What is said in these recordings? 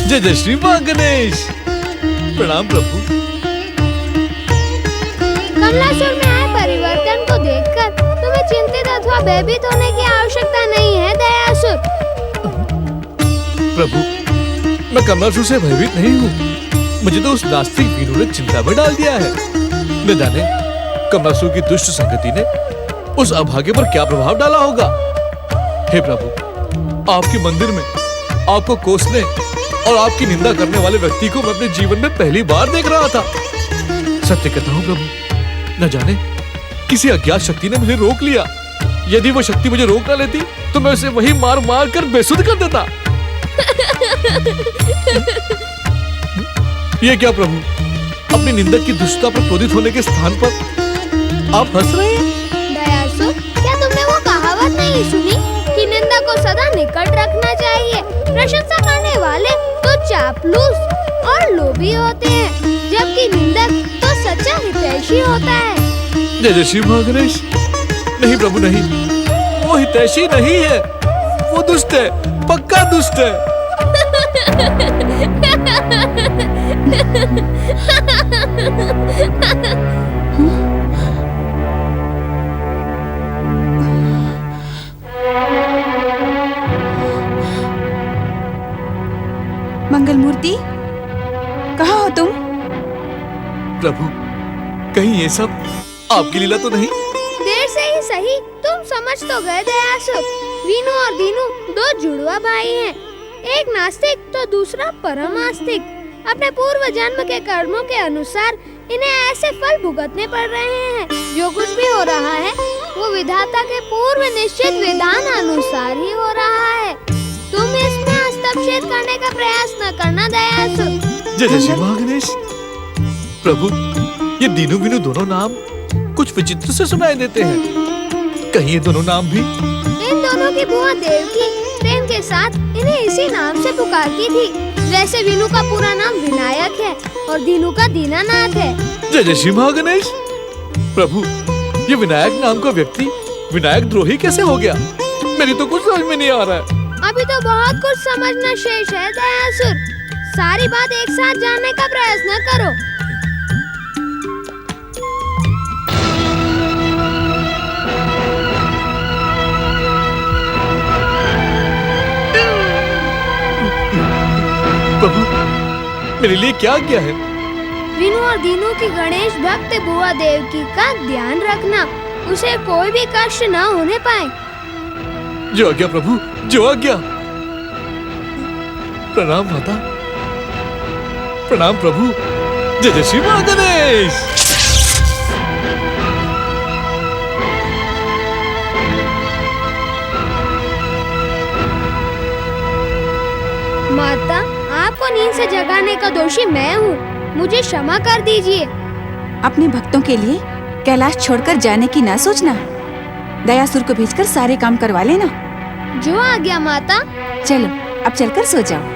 जय जय श्री मां गणेश। प्रणाम प्रभु। कमलासुर में आए परिवर्तन को देखकर तुम्हें चिंतित अथवा भयभीत होने की आवश्यकता नहीं है दयासुर। प्रभु, मैं कमलासुर से भयभीत नहीं हूँ। मुझे तो उस नास्तिक वीरू ने चिंता में डाल दिया है। न जाने कमलासुर की दुष्ट संगति ने उस अभागे पर क्या प्रभाव डाला होगा। हे प्रभु, आपके मंदिर में आपको कोसने और आपकी निंदा करने वाले व्यक्ति को मैं अपने जीवन में पहली बार देख रहा था। सत्य कहता हूँ प्रभु, न जाने किसी अज्ञात शक्ति ने मुझे रोक लिया। यदि वो शक्ति मुझे रोक न लेती तो मैं उसे वही मार मार कर बेसुध कर देता। ये क्या प्रभु, अपनी निंदक की दुष्टता पर क्रोधित होने के स्थान पर आप हंस रहे हैं? दयासुर, क्या तुमने वो कहावत नहीं सुनी कि निंदा को सदा निकट रखना चाहिए? प्रशंसा करने वाले तो चापलूस और लोभी होते हैं, जबकि निंदक तो सच्चा हितैषी होता है। जय जय श्री मां गणेश। नहीं प्रभु नहीं, वो हितैषी नहीं है, वो दुष्ट है, पक्का दुष्ट है। मंगल मूर्ति, कहाँ हो तुम? प्रभु, कहीं ये सब आपकी लीला तो नहीं? देर से ही सही, तुम समझ तो गए दयासुर। वीनू और दीनू दो जुड़वा भाई हैं, एक नास्तिक तो दूसरा परम आस्तिक। अपने पूर्व जन्म के कर्मों के अनुसार इन्हें ऐसे फल भुगतने पड़ रहे हैं। जो कुछ भी हो रहा है वो विधाता के पूर्व निश्चित विधान अनुसार ही हो रहा है। तुम इसमें हस्तक्षेप करने का प्रयास न करना दयासुर। जय जय श्री मां गणेश। प्रभु, ये दीनू वीनू दोनों नाम कुछ विचित्र से सुनाई देते हैं। कहीं ये दोनों नाम भी? इन दोनों की बुआ देवकी प्रेम के साथ इन्हें इसी नाम से पुकारती थी। वैसे वीनू का पूरा नाम विनायक है और दीनू का दीनानाथ है। जय जय श्री मां गणेश। प्रभु, ये विनायक नाम का व्यक्ति विनायक द्रोही कैसे हो गया? मेरी तो कुछ समझ में नहीं आ रहा है। अभी तो बहुत कुछ समझना शेष है दयासुर। सारी बात एक साथ जानने का प्रयास न करो। प्रभु, मेरे लिए क्या किया है? वीनू और दीनू की गणेश भक्त बुआ देवकी का ध्यान रखना, उसे कोई भी कष्ट न होने पाए। जो आज्ञा प्रभु, जो आज्ञा। प्रणाम माता। प्रणाम प्रभु। जय जय श्री मां गणेश। माता, आपको नींद से जगाने का दोषी मैं हूँ, मुझे क्षमा कर दीजिए। अपने भक्तों के लिए कैलाश छोड़कर जाने की ना सोचना। दयासुर को भेजकर सारे काम करवा लेना। जो आज्ञा माता। चलो अब चलकर सो जाओ।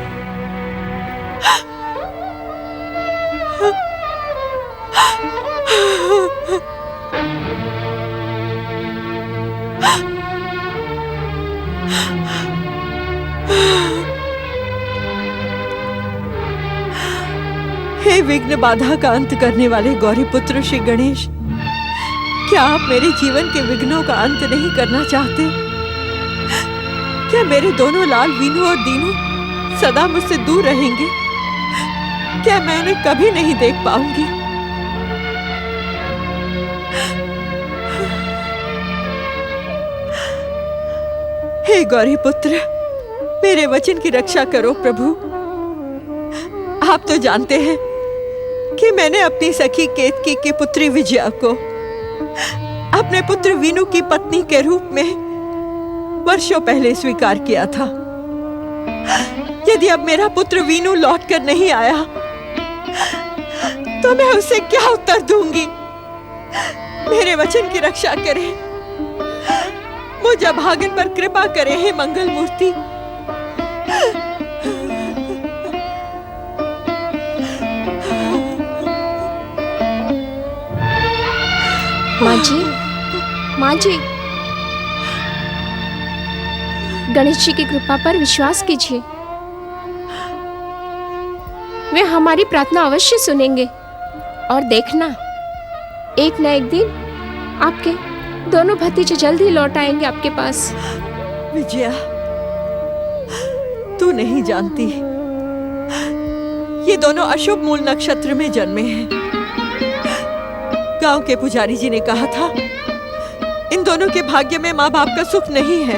हे विघ्न बाधा का अंत करने वाले गौरी पुत्र श्री गणेश, क्या आप मेरे जीवन के विघ्नों का अंत नहीं करना चाहते? क्या मेरे दोनों लाल वीनू और दीनू सदा मुझसे दूर रहेंगे? क्या मैं उन्हें कभी नहीं देख पाऊंगी? हे गौरी पुत्र, मेरे वचन की रक्षा करो प्रभु। आप तो जानते हैं कि मैंने अपनी सखी केतकी की पुत्री विजया को अपने पुत्र वीनू की पत्नी के रूप में वर्षों पहले स्वीकार किया था। यदि अब मेरा पुत्र वीनू लौटकर नहीं आया तो मैं उसे क्या उत्तर दूंगी? मेरे वचन की रक्षा करें, मुझ अभागन पर कृपा करें हे मंगल मूर्ति। माँ जी, गणेश जी की कृपा पर विश्वास कीजिए। वे हमारी प्रार्थना अवश्य सुनेंगे। और देखना, एक न एक दिन आपके दोनों भतीजे जल्द ही लौट आएंगे आपके पास। विजया, तू नहीं जानती, ये दोनों अशुभ मूल नक्षत्र में जन्मे हैं। गांव के पुजारी जी ने कहा था, इन दोनों के भाग्य में माँ बाप का सुख नहीं है।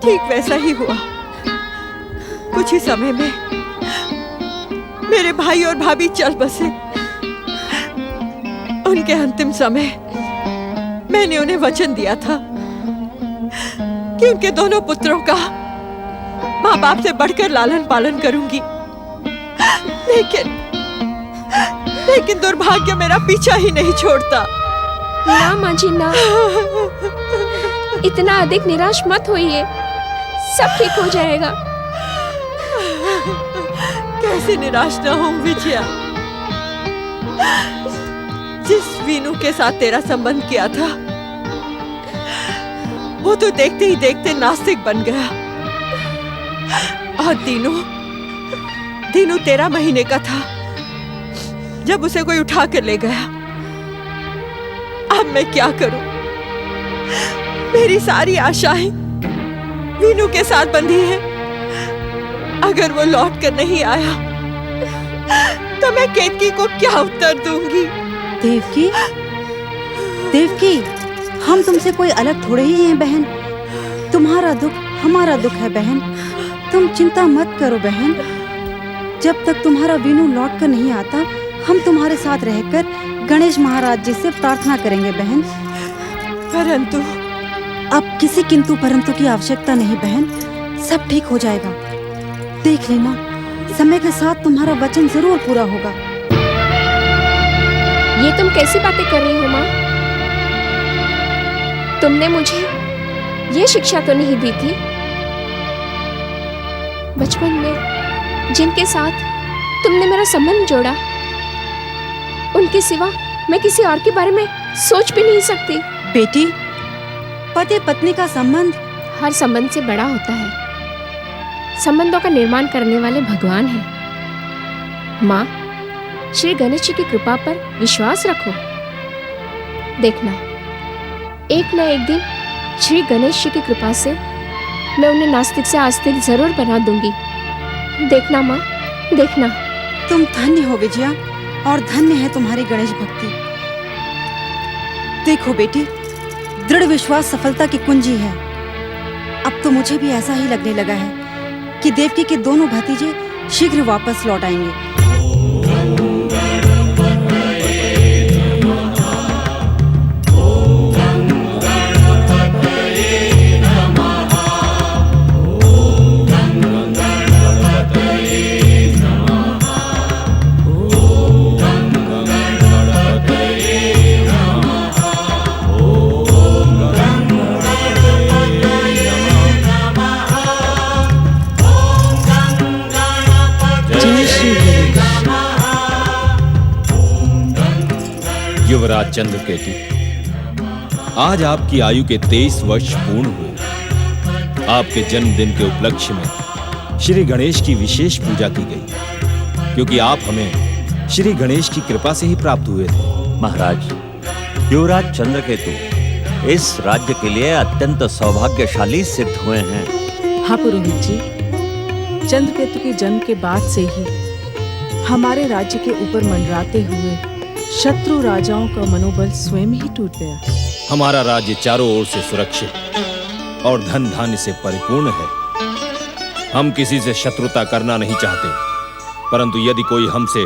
ठीक वैसा ही हुआ। कुछ ही समय में मेरे भाई और भाभी चल बसे। उनके अंतिम समय मैंने उन्हें वचन दिया था कि उनके दोनों पुत्रों का माँ बाप से बढ़कर लालन पालन करूंगी। लेकिन दुर्भाग्य मेरा पीछा ही नहीं छोड़ता। ना माँ जी ना, इतना अधिक निराश मत होइए, सब ठीक हो जाएगा। कैसे निराश ना हूं विजया? जिस वीनू के साथ तेरा संबंध किया था, वो तो देखते ही देखते नास्तिक बन गया। और दीनू 13 महीने का था जब उसे कोई उठा कर ले गया। अब मैं क्या करूं? मेरी सारी आशाएं वीनू के साथ बंधी हैं। अगर वो लौट कर नहीं आया तो मैं केतकी को क्या उत्तर दूंगी? देवकी, हम तुमसे कोई अलग थोड़े ही हैं बहन। तुम्हारा दुख हमारा दुख है बहन। तुम चिंता मत करो बहन। जब तक तुम्हारा वीनू लौट कर नहीं आता, हम तुम्हारे साथ रहकर गणेश महाराज जी से प्रार्थना करेंगे बहन। परंतु अब किसी किंतु परंतु की आवश्यकता नहीं बहन, सब ठीक हो जाएगा। देख लेना, समय के साथ तुम्हारा वचन जरूर पूरा होगा। ये तुम कैसी बातें कर रही हो माँ? तुमने मुझे ये शिक्षा तो नहीं दी थी? बचपन में जिनके साथ तुमने मेरा संबंध जोड़ा, उनके सिवा मैं किसी और के बारे में सोच भी नहीं सकती। बेटी, पति पत्नी का संबंध हर संबंध से बड़ा होता है। संबंधों का निर्माण करने वाले भगवान हैं। माँ, श्री गणेश जी की कृपा पर विश्वास रखो। देखना, एक न एक दिन श्री गणेश जी की कृपा से मैं उन्हें नास्तिक से आस्तिक जरूर बना दूंगी। देखना माँ, देखना। तुम धन्य हो विजया, और धन्य है तुम्हारी गणेश भक्ति। देखो बेटी, दृढ़ विश्वास सफलता की कुंजी है। अब तो मुझे भी ऐसा ही लगने लगा है कि देवकी के दोनों भतीजे शीघ्र वापस लौट आएंगे। युवराज चंद्रकेतु, आज आपकी आयु के 23 वर्ष पूर्ण हुए। आपके जन्मदिन के उपलक्ष्य में श्री गणेश की विशेष पूजा की गई, क्योंकि आप हमें श्री गणेश की कृपा से ही प्राप्त हुए थे। महाराज, युवराज चंद्रकेतु इस राज्य के लिए अत्यंत सौभाग्यशाली सिद्ध हुए हैं। हाँ पुरोहित जी, चंद्रकेतु के जन्म के बाद से ही हमारे राज्य के ऊपर मंडराते हुए शत्रु राजाओं का मनोबल स्वयं ही टूट गया। हमारा राज्य चारों ओर से सुरक्षित और धन धान्य से परिपूर्ण है। हम किसी से शत्रुता करना नहीं चाहते, परंतु यदि कोई हमसे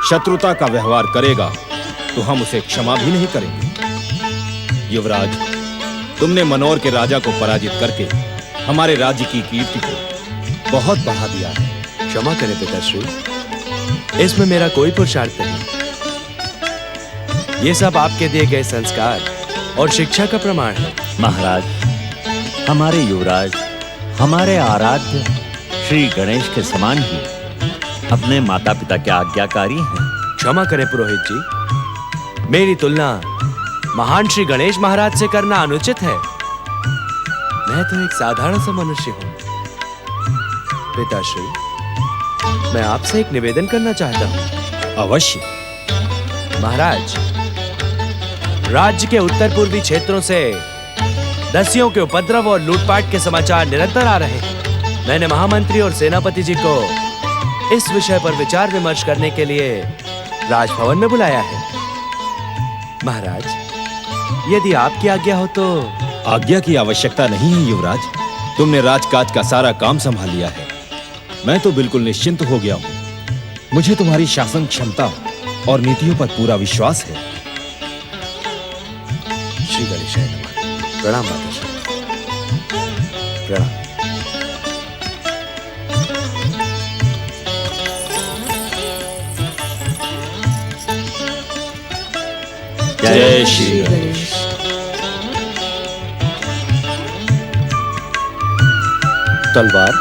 शत्रुता का व्यवहार करेगा तो हम उसे क्षमा भी नहीं करेंगे। युवराज, तुमने मनोर के राजा को पराजित करके हमारे राज्य की कीर्ति को बहुत बढ़ा दिया है। क्षमा करें पिताश्री, इसमें मेरा कोई पुरुषार्थ नहीं। ये सब आपके दिए गए संस्कार और शिक्षा का प्रमाण है। महाराज, हमारे युवराज हमारे आराध्य श्री गणेश के समान ही अपने माता पिता के आज्ञाकारी हैं। क्षमा करें पुरोहित जी, मेरी तुलना महान श्री गणेश महाराज से करना अनुचित है। मैं तो एक साधारण सा मनुष्य हूं। पिताश्री, मैं आपसे एक निवेदन करना चाहता हूँ। अवश्य। महाराज, राज्य के उत्तर पूर्वी क्षेत्रों से दस्युओं के उपद्रव और लूटपाट के समाचार निरंतर आ रहे हैं। मैंने महामंत्री और सेनापति जी को इस विषय पर विचार विमर्श करने के लिए राजभवन में बुलाया है। महाराज, यदि आपकी आज्ञा हो तो। आज्ञा की आवश्यकता नहीं है युवराज, तुमने राजकाज का सारा काम संभाल लिया है। मैं तो बिल्कुल निश्चिंत हो गया हूँ। मुझे तुम्हारी शासन क्षमता और नीतियों पर पूरा विश्वास है। श्री गणेशाय नमः। प्रणाम माताश्री। प्रणाम। जय श्री गणेश। तलवार।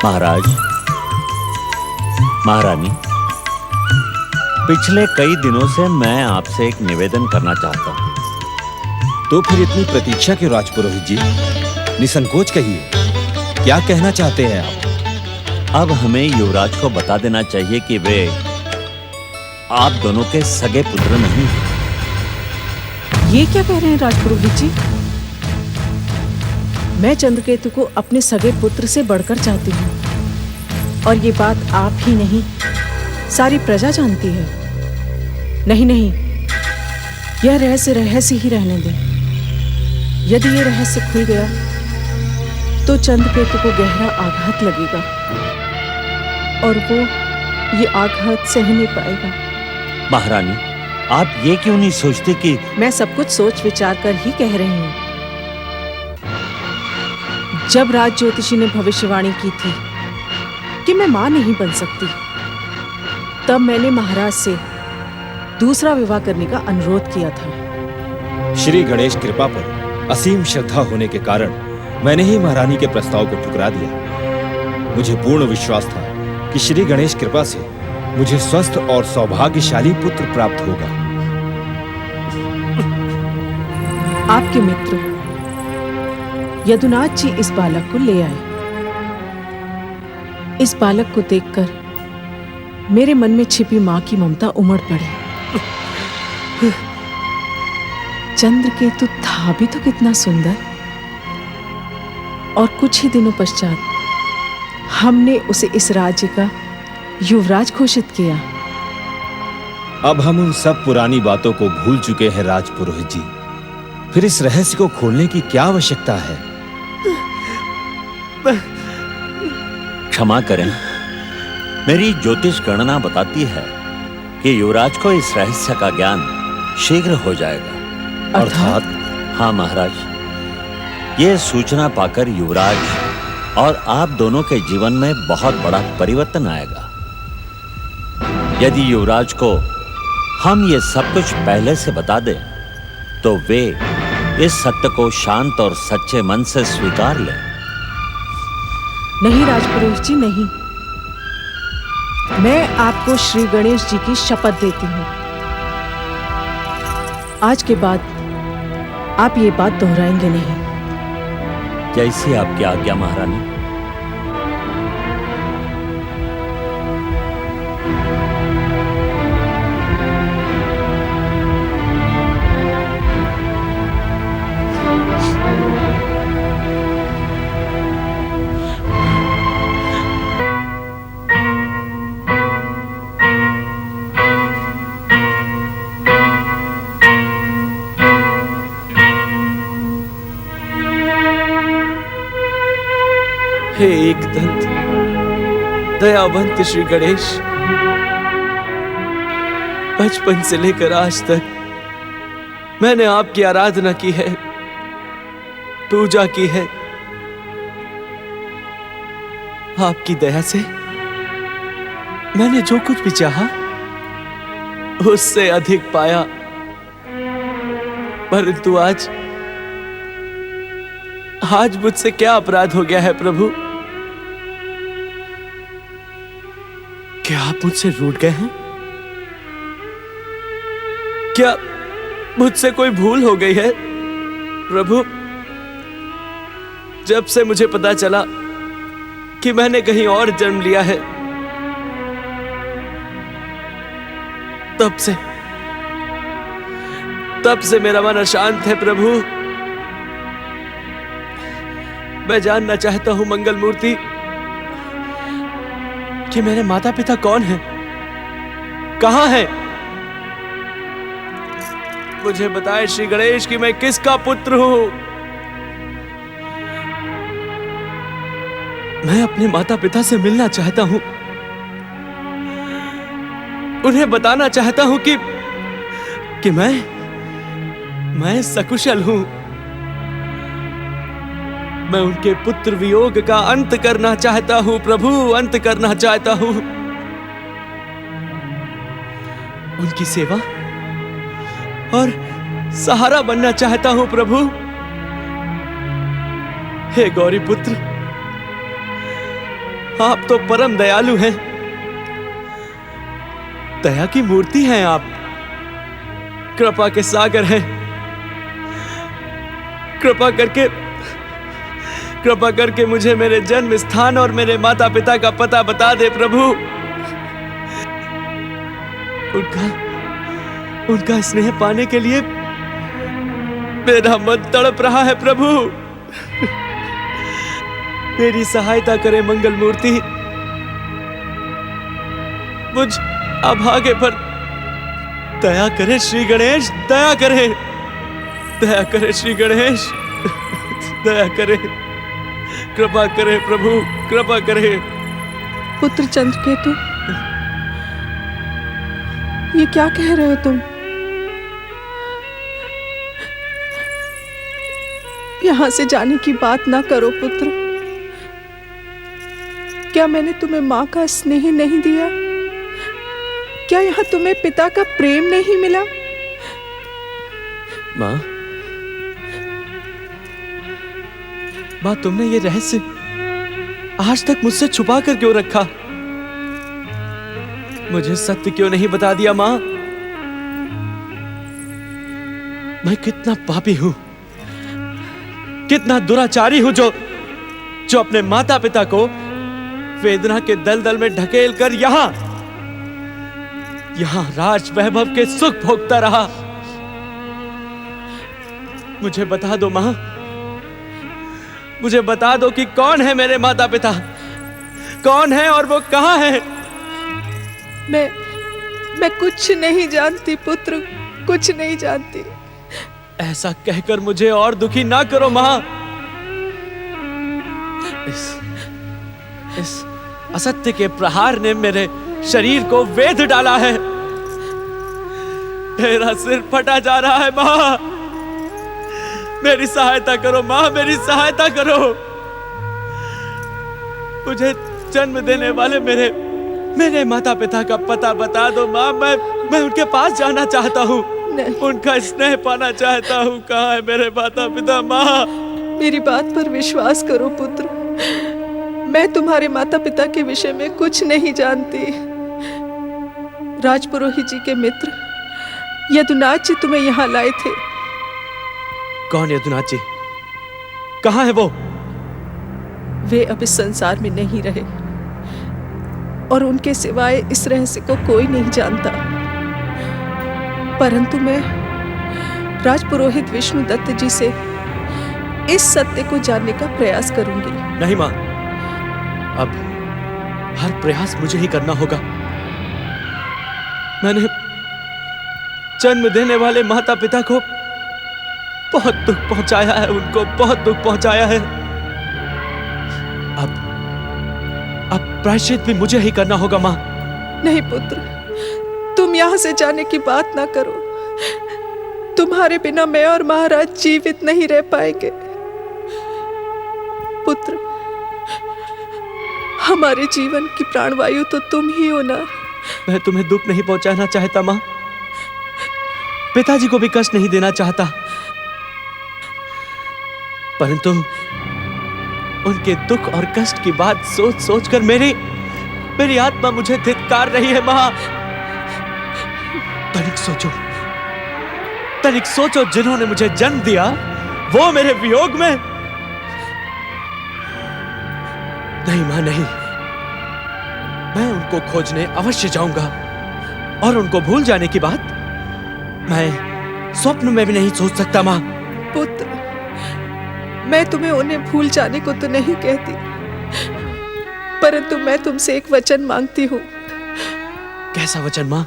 महाराज, महारानी, पिछले कई दिनों से मैं आपसे एक निवेदन करना चाहता हूँ। तो फिर इतनी प्रतीक्षा क्यों राजपुरोहित जी? निसंकोच कहिए, क्या कहना चाहते हैं आप? अब हमें युवराज को बता देना चाहिए कि वे आप दोनों के सगे पुत्र नहीं हैं। ये क्या कह रहे हैं राजपुरोहित जी? मैं चंद्रकेतु को अपने सगे पुत्र से बढ़कर चाहती हूँ, और ये बात आप ही नहीं, सारी प्रजा जानती है। नहीं नहीं, यह रहस्य रहस्य ही रहने दें। यदि ये रहस्य खुल गया तो चंद्रकेतु को गहरा आघात लगेगा, और वो ये आघात सह नहीं पाएगा। महारानी, आप ये क्यों नहीं सोचते कि मैं सब कुछ सोच विचार कर ही कह रही हूँ। जब राज ज्योतिषी ने भविष्यवाणी की थी कि मैं मां नहीं बन सकती, तब मैंने महाराज से दूसरा विवाह करने का अनुरोध किया था। श्री गणेश कृपा पर असीम श्रद्धा होने के कारण मैंने ही महारानी के प्रस्ताव को ठुकरा दिया। मुझे पूर्ण विश्वास था कि श्री गणेश कृपा से मुझे स्वस्थ और सौभाग्यशाली पुत्र प्राप्त होगा। आपके मित्र यदुनाथ जी इस बालक को ले आए। इस बालक को देखकर मेरे मन में छिपी मां की ममता उमड़ पड़ी। चंद्रकेतु था भी तो कितना सुंदर, और कुछ ही दिनों पश्चात हमने उसे इस राज्य का युवराज घोषित किया। अब हम उन सब पुरानी बातों को भूल चुके हैं राजपुरोहित जी। फिर इस रहस्य को खोलने की क्या आवश्यकता है? क्षमा करें, मेरी ज्योतिष गणना बताती है कि युवराज को इस रहस्य का ज्ञान शीघ्र हो जाएगा। अर्थात? हाँ महाराज, ये सूचना पाकर युवराज और आप दोनों के जीवन में बहुत बड़ा परिवर्तन आएगा। यदि युवराज को हम ये सब कुछ पहले से बता दें, तो वे इस सत्य को शांत और सच्चे मन से स्वीकार लें। नहीं राजपुरोहित जी, नहीं। मैं आपको श्री गणेश जी की शपथ देती हूँ, आज के बाद आप ये बात दोहराएंगे नहीं। जैसी आपकी आज्ञा महारानी। हे एक दंत दयावंत श्री गणेश, बचपन से लेकर आज तक मैंने आपकी आराधना की है, पूजा की है। आपकी दया से मैंने जो कुछ भी चाहा उससे अधिक पाया, परंतु आज मुझसे क्या अपराध हो गया है प्रभु? क्या आप मुझसे रूठ गए हैं? क्या मुझसे कोई भूल हो गई है प्रभु? जब से मुझे पता चला कि मैंने कहीं और जन्म लिया है, तब से मेरा मन अशांत है प्रभु। मैं जानना चाहता हूं मंगल मूर्ति कि मेरे माता पिता कौन हैं, कहां हैं। मुझे बताएं श्री गणेश कि मैं किसका पुत्र हूं। मैं अपने माता पिता से मिलना चाहता हूं, उन्हें बताना चाहता हूं कि मैं सकुशल हूं। मैं उनके पुत्र वियोग का अंत करना चाहता हूं प्रभु, अंत करना चाहता हूं। उनकी सेवा और सहारा बनना चाहता हूं प्रभु। हे गौरी पुत्र, आप तो परम दयालु हैं, दया की मूर्ति हैं आप, कृपा के सागर हैं। कृपा करके मुझे मेरे जन्म स्थान और मेरे माता पिता का पता बता दे प्रभु। उनका स्नेह पाने के लिए मेरा मन तड़प रहा है प्रभु। मेरी सहायता करे मंगल मूर्ति, मुझ अभागे पर दया करे श्री गणेश, दया करे, दया करे श्री गणेश, दया करे, कृपा करे प्रभु, कृपा करे। पुत्र चंद्रकेतु, ये क्या कह रहे हो तुम? यहां से जाने की बात ना करो पुत्र। क्या मैंने तुम्हें मां का स्नेह नहीं दिया? क्या यहां तुम्हें पिता का प्रेम नहीं मिला? मां, तुमने ये रहस्य आज तक मुझसे छुपा कर क्यों रखा? मुझे सत्य क्यों नहीं बता दिया मां? मैं कितना पापी हूं, कितना दुराचारी हूं जो अपने माता पिता को वेदना के दलदल में ढकेल कर यहां राज वैभव के सुख भोगता रहा। मुझे बता दो मां, मुझे बता दो कि कौन है मेरे माता पिता, कौन है और वो कहां है? मैं कुछ नहीं जानती पुत्र, कुछ नहीं जानती। ऐसा कहकर मुझे और दुखी ना करो मां। इस असत्य के प्रहार ने मेरे शरीर को वेध डाला है। मेरा सिर फटा जा रहा है मां, मेरी सहायता करो मां, मेरी सहायता करो। मुझे जन्म देने वाले मेरे माता पिता का पता बता दो मां। मैं उनके पास जाना चाहता हूँ, उनका स्नेह पाना चाहता हूँ। कहाँ है मेरे माता पिता मां? मेरी बात पर विश्वास करो पुत्र, मैं तुम्हारे माता पिता के विषय में कुछ नहीं जानती। राजपुरोहित जी के मित्र यदुनाथ जी तुम्हें यहाँ लाए थे। कौन यदुनाथ जी? कहाँ है वो? वे अब इस संसार में नहीं रहे और उनके सिवाय इस रहस्य को कोई नहीं जानता। परंतु मैं राजपुरोहित विष्णुदत्त जी से इस सत्य को जानने का प्रयास करूंगी। नहीं मां, अब हर प्रयास मुझे ही करना होगा। मैंने जन्म देने वाले माता पिता को बहुत दुख पहुंचाया है, उनको बहुत दुख पहुंचाया है। अब प्रायश्चित भी मुझे ही करना होगा मां। नहीं पुत्र, तुम यहां से जाने की बात ना करो। तुम्हारे बिना मैं और महाराज जीवित नहीं रह पाएंगे। पुत्र, हमारे जीवन की प्राणवायु तो तुम ही हो ना। मैं तुम्हें दुख नहीं पहुंचाना चाहता मां, पिताजी को भी कष्ट नहीं देना चाहता, परंतु उनके दुख और कष्ट की बात सोच सोच कर मेरी आत्मा मुझे धिक्कार रही है मां। तनिक सोचो, जिन्होंने मुझे जन्म दिया वो मेरे वियोग में नहीं मां, नहीं। मैं उनको खोजने अवश्य जाऊंगा और उनको भूल जाने की बात मैं स्वप्न में भी नहीं सोच सकता मां। पुत्र, मैं तुम्हें उन्हें भूल जाने को तो नहीं कहती, परंतु मैं तुमसे एक वचन मांगती हूँ। कैसा वचन मां?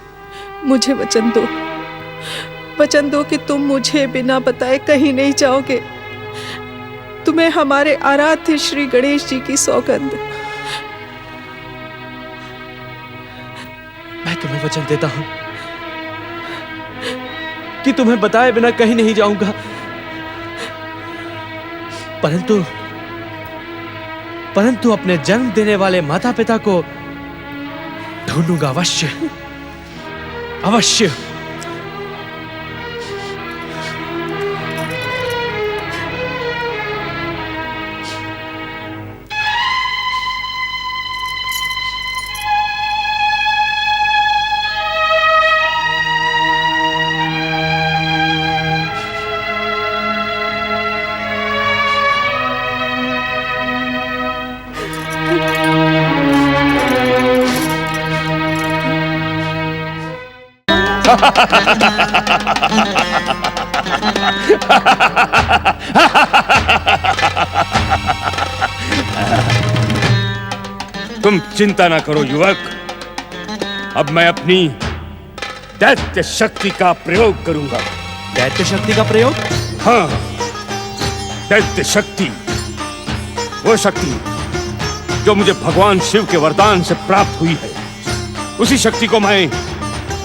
मुझे वचन दो, वचन दो कि तुम मुझे बिना बताए कहीं नहीं जाओगे। तुम्हें हमारे आराध्य श्री गणेश जी की सौगंध। मैं तुम्हें वचन देता हूं कि तुम्हें बताए बिना कहीं नहीं जाऊंगा, परंतु अपने जन्म देने वाले माता पिता को ढूंढूंगा अवश्य, अवश्य। तुम चिंता ना करो युवक, अब मैं अपनी दैत्य शक्ति का प्रयोग करूंगा। दैत्य शक्ति का प्रयोग? हाँ, दैत्य शक्ति, वो शक्ति जो मुझे भगवान शिव के वरदान से प्राप्त हुई है, उसी शक्ति को मैं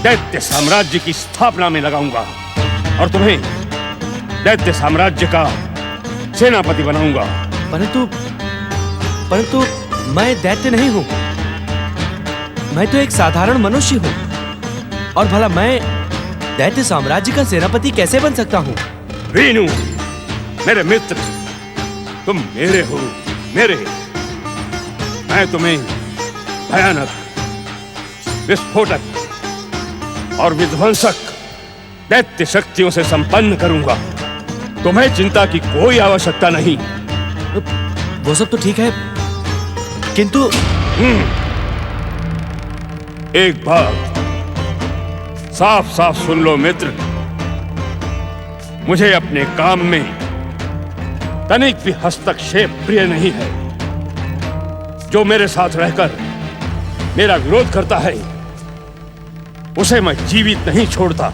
दैत्य साम्राज्य की स्थापना में लगाऊंगा और तुम्हें दैत्य साम्राज्य का सेनापति बनाऊंगा। परंतु मैं दैत्य नहीं हूं, मैं तो एक साधारण मनुष्य हूं, और भला मैं दैत्य साम्राज्य का सेनापति कैसे बन सकता हूं? वीनू, मेरे मित्र, तुम मेरे हो, मेरे। मैं तुम्हें भयानक, विस्फोटक और विध्वंसक दैत्य शक्तियों से संपन्न करूंगा। तुम्हें चिंता की कोई आवश्यकता नहीं। वो सब तो ठीक है, किंतु एक बात साफ साफ सुन लो मित्र, मुझे अपने काम में तनिक भी हस्तक्षेप प्रिय नहीं है। जो मेरे साथ रहकर मेरा विरोध करता है, उसे मैं जीवित नहीं छोड़ता।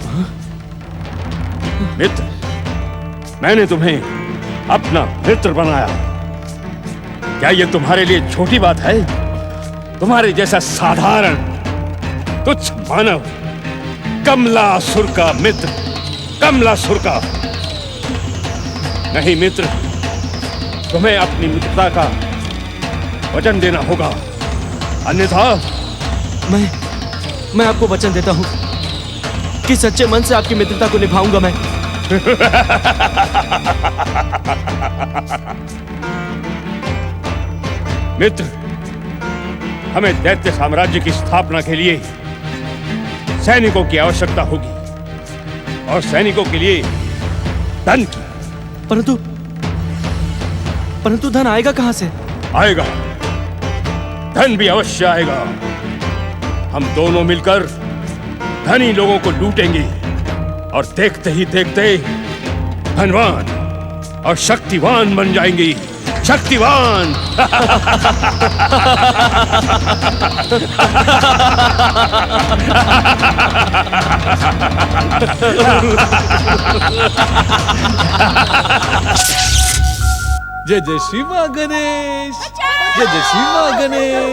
मित्र, मैंने तुम्हें अपना मित्र बनाया। क्या यह तुम्हारे लिए छोटी बात है? तुम्हारे जैसा साधारण तुच्छ मानव, कमलासुर का मित्र, कमलासुर का। नहीं मित्र, तुम्हें अपनी मित्रता का वचन देना होगा, अन्यथा मैं आपको वचन देता हूं कि सच्चे मन से आपकी मित्रता को निभाऊंगा मैं। मित्र, हमें दैत्य साम्राज्य की स्थापना के लिए सैनिकों की आवश्यकता होगी और सैनिकों के लिए धन की। परंतु धन आएगा कहां से? आएगा, धन भी अवश्य आएगा। हम दोनों मिलकर धनी लोगों को लूटेंगे और देखते ही देखते धनवान और शक्तिवान बन जाएंगे। शक्तिवान। जय जय श्री मां गणेश, जय जय श्री मां गणेश।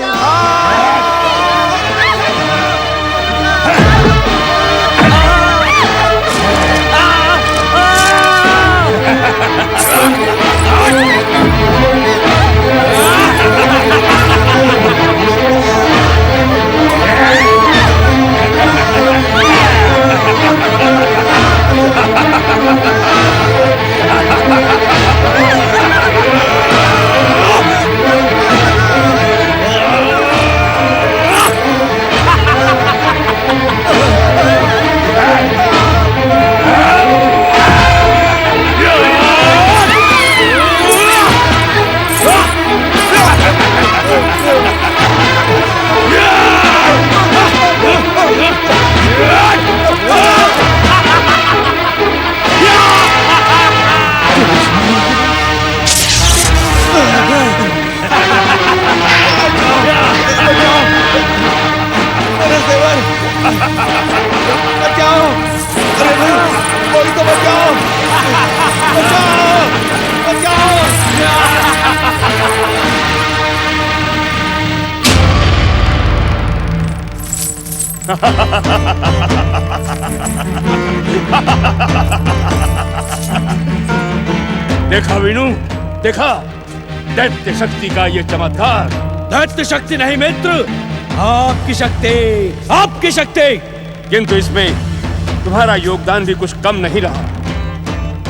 देखा वीनू, देखा दैत्य शक्ति का ये चमत्कार। दैत्य शक्ति नहीं मित्र, आपकी शक्ति, आपकी शक्ति। किंतु इसमें तुम्हारा योगदान भी कुछ कम नहीं रहा।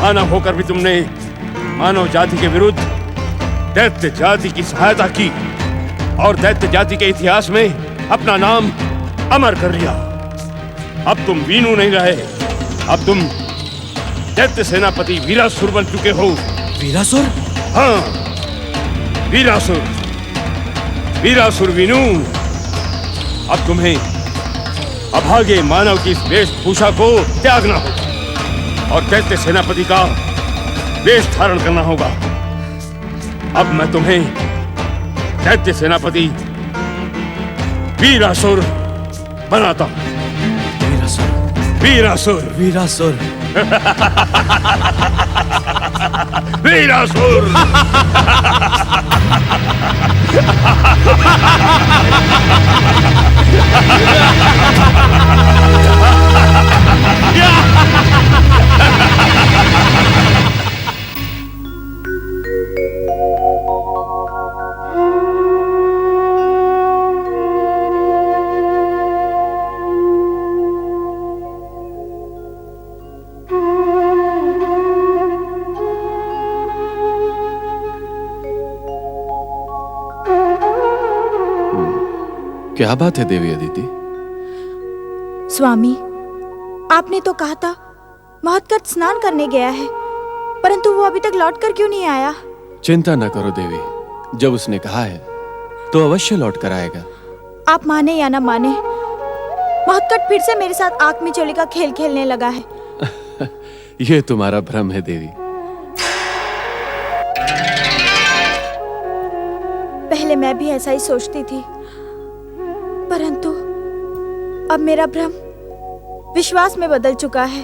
मानव होकर भी तुमने मानव जाति के विरुद्ध दैत्य जाति की सहायता की और दैत्य जाति के इतिहास में अपना नाम अमर कर लिया। अब तुम वीनू नहीं रहे, अब तुम दैत्य सेनापति वीरासुर बन चुके हो। वीरासुर? हाँ, वीरासुर। वीरासुर वीनू, अब तुम्हें अभागे मानव की इस वेशभूषा को त्यागना होगा और दैत्य सेनापति का वेश धारण करना होगा। अब मैं तुम्हें दैत्य सेनापति वीरासुर बनाता हूं। वीरासुर, वीरासुर, वीरासुर, वीरासुर। क्या बात है देवी अदिति? स्वामी, आपने तो कहा था महत्कट स्नान करने गया है, परंतु वो अभी तक लौट कर क्यों नहीं आया? चिंता न करो देवी, जब उसने कहा है तो अवश्य लौट कर आएगा। आप माने या ना माने, महत्कट फिर से मेरे साथ आंख मिचौली का खेल खेलने लगा है। यह तुम्हारा भ्रम है देवी। पहले मैं भी ऐसा ही सोचती थी, परंतु अब मेरा भ्रम विश्वास में बदल चुका है।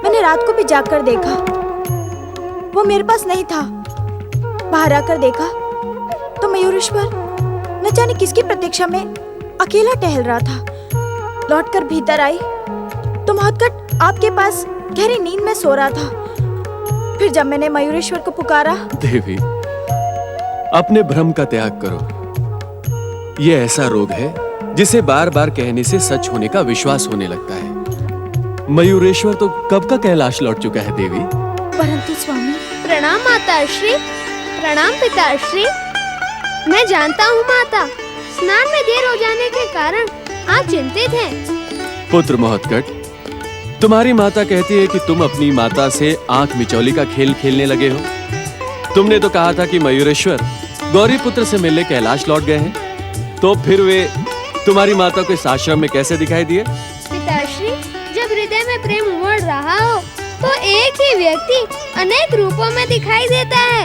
मैंने रात को भी जाकर देखा, वो मेरे पास नहीं था। बाहर आकर देखा तो मयूरेश्वर न जाने किसकी प्रतीक्षा में अकेला टहल रहा था। लौटकर भीतर आई तो महत्कट आपके पास गहरी नींद में सो रहा था। फिर जब मैंने मयूरेश्वर को पुकारा, देवी अपने भ्रम का त्याग करो। यह ऐसा रोग है जिसे बार बार कहने से सच होने का विश्वास होने लगता है। मयूरेश्वर तो कब का कैलाश लौट चुका है देवी। परंतु स्वामी। प्रणाम माताश्री, प्रणाम पिताश्री। मैं जानता हूँ माता, स्नान में देर हो जाने के कारण आप चिंतित हैं। पुत्र महत्कट, तुम्हारी माता कहती है कि तुम अपनी माता से आंख मिचौली का खेल खेलने लगे हो। तुमने तो कहा था कि मयूरेश्वर गौरी पुत्र से मिलने कैलाश लौट गए हैं, तो फिर वे तुम्हारी माता को इस आश्रम में कैसे दिखाई दिए? पिताश्री, जब हृदय में प्रेम उमड़ रहा हो तो एक ही व्यक्ति अनेक रूपों में दिखाई देता है।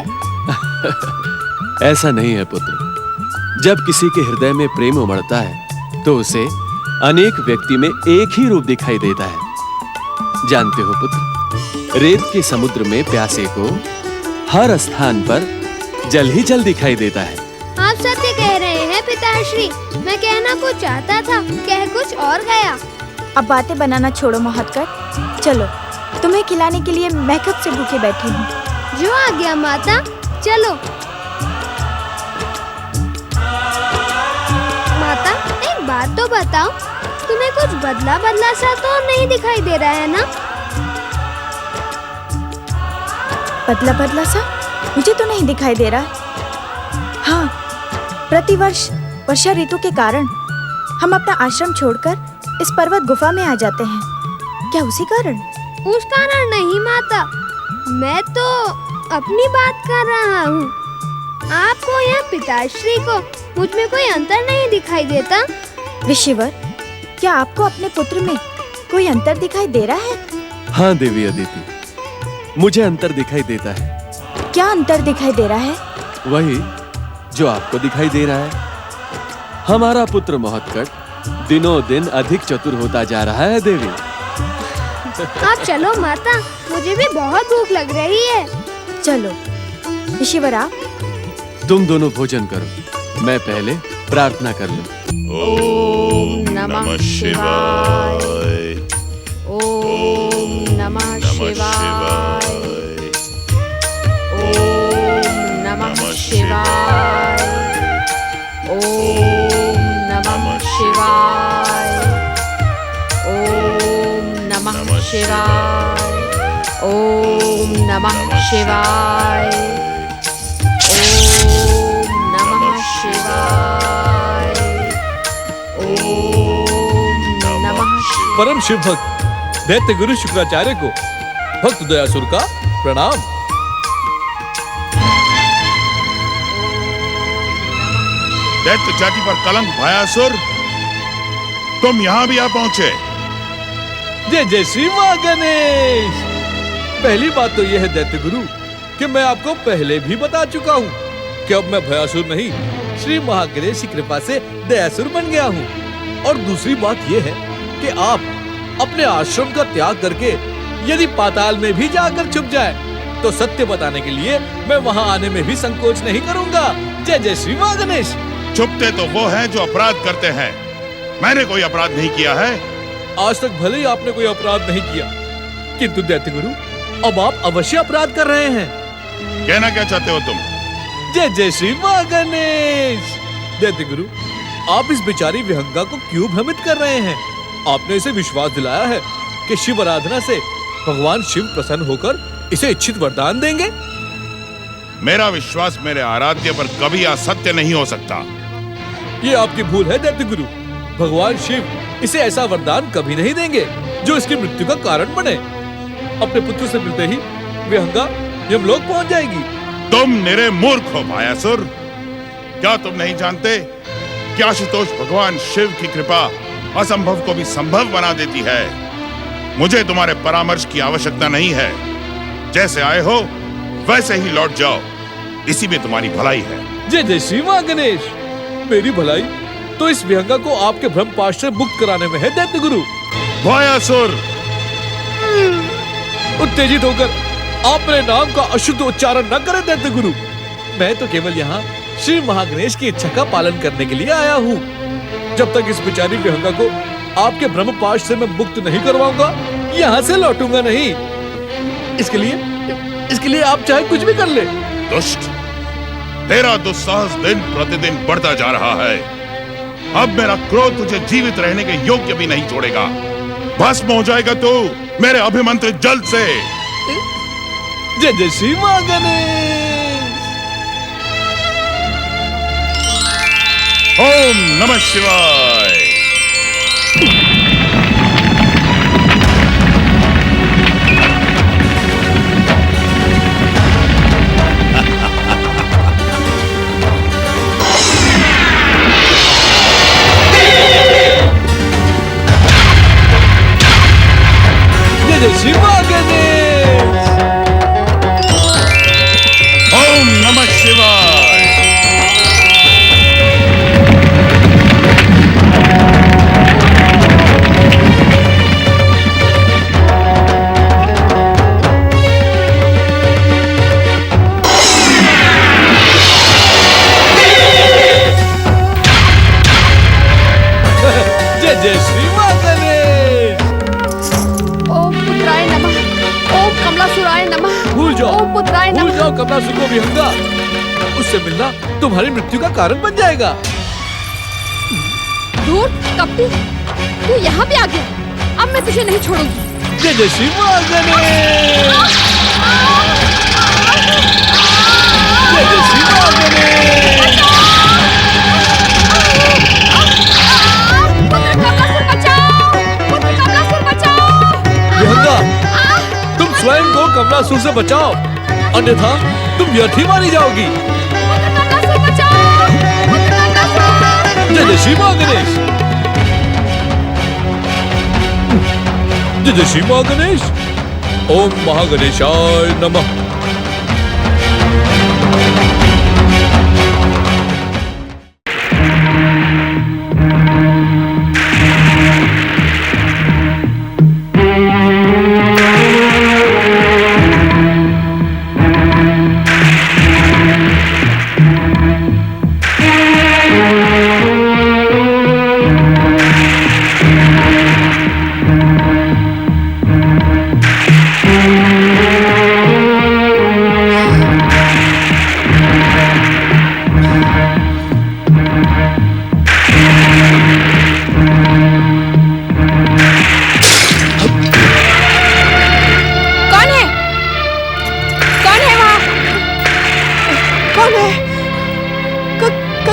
ऐसा नहीं है पुत्र। जब किसी के हृदय में प्रेम उमड़ता है तो उसे अनेक व्यक्ति में एक ही रूप दिखाई देता है। जानते हो पुत्र, रेत के समुद्र में प्यासे को हर स्थान पर जल ही जल दिखाई देता है। आप सत्य कह रहे हैं पिताश्री। मैं कहना कुछ चाहता था, कह कुछ और गया। अब बातें बनाना छोड़ो महत्कट, चलो तुम्हें खिलाने के लिए मैं कब से भूखे बैठी हूँ। जो आज्ञा माता, चलो। माता, एक बात तो बताओ, तुम्हें कुछ बदला बदला सा तो नहीं दिखाई दे रहा है ना? बदला बदला सा मुझे तो नहीं दिखाई दे रहा। हाँ, प्रतिवर्ष वर्षा ऋतु के कारण हम अपना आश्रम छोड़कर इस पर्वत गुफा में आ जाते हैं। क्या उसी कारण? उस कारण नहीं माता, मैं तो अपनी बात कर रहा हूँ। आपको या पिताश्री को मुझ में कोई अंतर नहीं दिखाई देता? ऋषिवर, क्या आपको अपने पुत्र में कोई अंतर दिखाई दे रहा है? हाँ देवी अदिति, मुझे अंतर दिखाई देता है। क्या अंतर दिखाई दे रहा है? वही जो आपको दिखाई दे रहा है। हमारा पुत्र महत्कट दिनों दिन अधिक चतुर होता जा रहा है देवी। आप चलो माता, मुझे भी बहुत भूख लग रही है। चलो ऋषिवर, आप तुम दोनों भोजन करो, मैं पहले प्रार्थना कर लूं। ओम नमः शिवाय। ओम नमः शिवाय। ओम नमः शिवाय। ओम नमः शिवाय। ओम नमः शिवाय। ओम नमः शिवाय। परम शिव भक्त दैत्य गुरु शुक्राचार्य को भक्त दयासुर का प्रणाम। दैत्य जाति पर कलंक भयासुर, तुम यहाँ भी आ पहुंचे। जय जय श्री मां गणेश। पहली बात तो यह है दैत्य गुरु कि मैं आपको पहले भी बता चुका हूँ कि अब मैं भयासुर नहीं, श्री महागणेश की कृपा से दयासुर बन गया हूँ। और दूसरी बात यह है कि आप अपने आश्रम का त्याग करके यदि पाताल में भी जाकर छुप जाए तो सत्य बताने के लिए मैं वहाँ आने में भी संकोच नहीं करूँगा। जय जय श्री मां गणेश। छुपते तो वो हैं जो अपराध करते हैं, मैंने कोई अपराध नहीं किया है। आज तक भले ही आपने कोई अपराध नहीं किया, किंतु दैत्य गुरु अब आप अवश्य अपराध कर रहे हैं। कहना क्या चाहते हो तुम? जय जय श्री मां गणेश। दैत्य गुरु, आप इस बेचारी विहंगा को क्यों भ्रमित कर रहे हैं? आपने इसे विश्वास दिलाया है कि शिव आराधना से भगवान शिव प्रसन्न होकर इसे इच्छित वरदान देंगे। मेरा विश्वास मेरे आराध्य पर कभी असत्य नहीं हो सकता। ये आपकी भूल है दैत्य गुरु। भगवान शिव इसे ऐसा वरदान कभी नहीं देंगे जो इसकी मृत्यु का कारण बने। अपने पुत्र से मिलते ही विहंगा यमलोक पहुंच जाएगी। तुम निरे मूर्ख हो भयासुर। क्या तुम नहीं जानते कि आशुतोष भगवान शिव की कृपा असंभव को भी संभव बना देती है। मुझे तुम्हारे परामर्श की आवश्यकता नहीं है। जैसे आए हो वैसे ही लौट जाओ, इसी में तुम्हारी भलाई है। जय जय श्री मां गणेश। मेरी भलाई तो इस विहंगा को आपके भ्रम पाश से मुक्त कराने में है दैत्य गुरु। भयासुर, उत्तेजित होकर आप मेरे नाम का अशुद्ध उच्चारण न करें दैत्य गुरु। मैं तो केवल यहाँ श्री महागणेश की इच्छा का पालन करने के लिए आया हूँ। जब तक इस बेचारी विहंगा को आपके ब्रह्म पाश से मैं मुक्त नहीं करवाऊंगा, यहाँ से लौटूंगा नहीं। इसके लिए आप चाहे कुछ भी कर ले। दुष्ट, तेरा दुस्साहस दिन प्रतिदिन बढ़ता जा रहा है। अब मेरा क्रोध तुझे जीवित रहने के योग्य भी नहीं छोड़ेगा। भस्म हो जाएगा तू मेरे अभिमंत्रित जल से। जय जय श्री मां गणेश। ओम नमः शिवाय। जय जय श्री मां गणेश। ओम नमः शिवाय। जय जय श्री मां गणेश। ओम पुत्राय नमः। ओम कमलासुराय नमः। भूल जाओ, ओम पुत्राय भूल नमः। जाओ कमलासुर को विहंगा। उससे मिलना तुम्हारी मृत्यु का कारण बन जाएगा। धूर्त कपटी, तू यहाँ भी आ गया। अब मैं तुझे नहीं छोड़ूंगी। जय जय श्री मां गणेश। जय जय श्री मां गणेश। विहंगा, तुम स्वयं को कमलासुर से बचाओ, अन्यथा तुम व्यर्थ ही मारी जाओगी। जय जय श्री मां गणेश। जय जय श्री मां गणेश। ओम महागणेशाय नमः।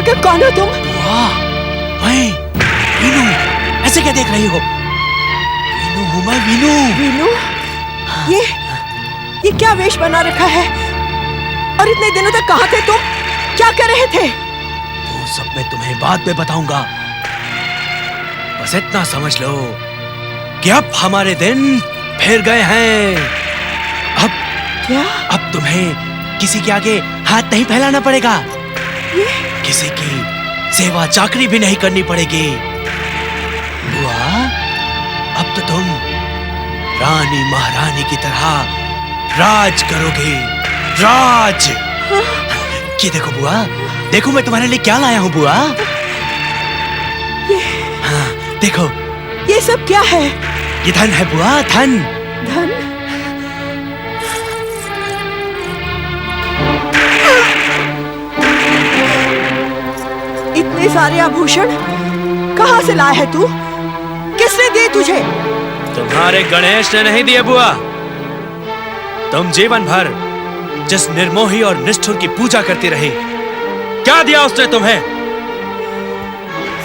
आखिर कौन हो तुम? मैं वीनू, ऐसे क्या देख रही हो? वीनू हूँ मैं, वीनू। वीनू, ये क्या वेश बना रखा है? और इतने दिनों तक कहाँ थे तुम? क्या कर रहे थे? वो सब मैं तुम्हें बाद में बताऊंगा। बस इतना समझ लो कि अब हमारे दिन फिर गए हैं। अब क्या? अब तुम्हें किसी के आगे हाथ नहीं फैलाना पड़ेगा। किसी की सेवा चाकरी भी नहीं करनी पड़ेगी। बुआ, अब तो तुम रानी महारानी की तरह राज करोगे। राज। ये देखो बुआ, देखो मैं तुम्हारे लिए क्या लाया हूँ बुआ। हाँ, देखो। ये सब क्या है? ये धन है बुआ, धन। धन? इतने सारे आभूषण कहाँ से लाया है तू? किसने दिए तुझे? तुम्हारे गणेश ने नहीं दिए बुआ। तुम जीवन भर जिस निर्मोही और निष्ठुर की पूजा करती रही, क्या दिया उसने तुम्हें?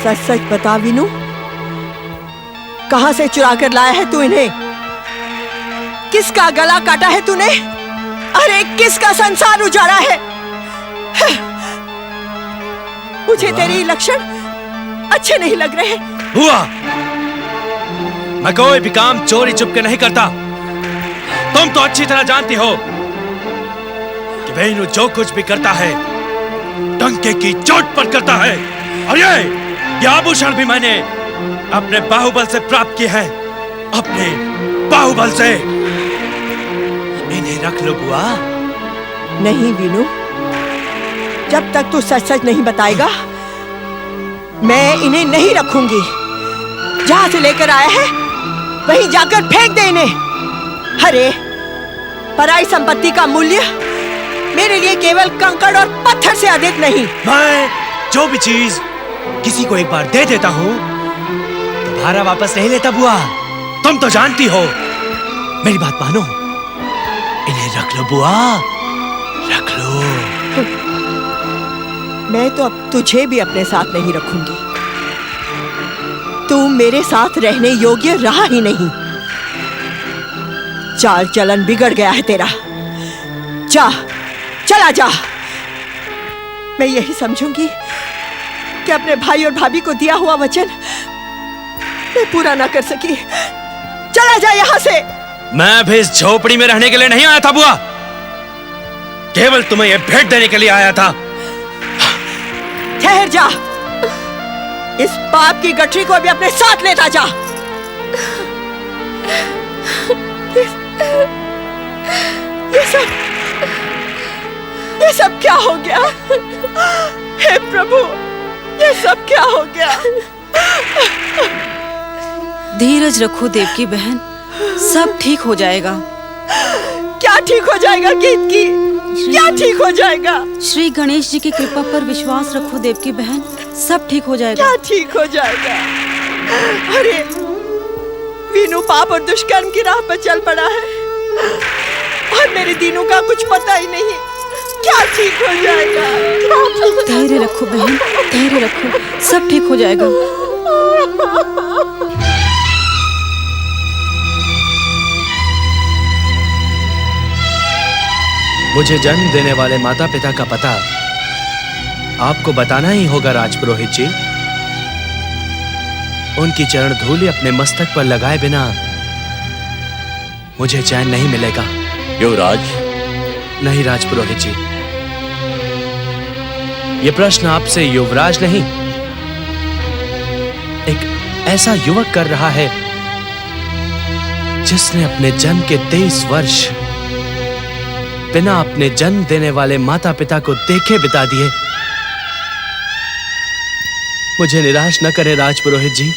सच सच बता वीनू, कहां से चुरा कर लाया है तू इन्हें? किसका गला काटा है तूने? अरे किसका संसार उजाड़ा है? मुझे तेरे लक्षण अच्छे नहीं लग रहे। बुआ, मैं कोई भी काम चोरी चुपके नहीं करता। तुम तो अच्छी तरह जानती हो कि वेणु जो कुछ भी करता है डंके की चोट पर करता है। और ये आभूषण भी मैंने अपने बाहुबल से प्राप्त किए हैं, अपने बाहुबल से। इन्हें रख लो बुआ। नहीं वीनू, जब तक तू सच सच नहीं बताएगा मैं इन्हें नहीं रखूंगी। जहां से लेकर आया है वहीं जाकर फेंक दे इन्हें। अरे पराई संपत्ति का मूल्य मेरे लिए केवल कंकड़ और पत्थर से अधिक नहीं। मैं जो भी चीज किसी को एक बार दे देता हूँ दोबारा वापस नहीं लेता बुआ। तुम तो जानती हो। मेरी बात मानो, इन्हें रख लो बुआ, रख लो। मैं तो अब तुझे भी अपने साथ नहीं रखूंगी। तू मेरे साथ रहने योग्य रहा ही नहीं। चाल चलन बिगड़ गया है तेरा। जा, चला जा। मैं यही समझूंगी कि अपने भाई और भाभी को दिया हुआ वचन मैं पूरा ना कर सकी। चला जा यहाँ से। मैं भी इस झोपड़ी में रहने के लिए नहीं आया था बुआ, केवल तुम्हें यह भेंट देने के लिए आया था। ठहर जा, इस पाप की गठरी को भी अपने साथ लेता जा। ये सब क्या हो गया? हे प्रभु, ये सब क्या हो गया? धीरज रखो देवकी बहन, सब ठीक हो जाएगा। क्या ठीक हो जाएगा गीत की? क्या ठीक हो जाएगा? श्री गणेश जी की कृपा पर विश्वास रखो देवकी बहन, सब ठीक हो जाएगा। क्या ठीक हो जाएगा? अरे वीनू पाप और दुष्कर्म की राह पर चल पड़ा है और मेरे दीनू का कुछ पता ही नहीं। क्या ठीक हो जाएगा? धैर्य रखो बहन, धैर्य रखो, सब ठीक हो जाएगा। मुझे जन्म देने वाले माता पिता का पता आपको बताना ही होगा राजपुरोहित जी। उनकी चरण धूलि अपने मस्तक पर लगाए बिना मुझे चैन नहीं मिलेगा। युवराज। नहीं राजपुरोहित जी, ये प्रश्न आपसे युवराज नहीं, एक ऐसा युवक कर रहा है जिसने अपने जन्म के 23 वर्ष बिना अपने जन्म देने वाले माता पिता को देखे बिता दिए। मुझे निराश न करें राजपुरोहित जी,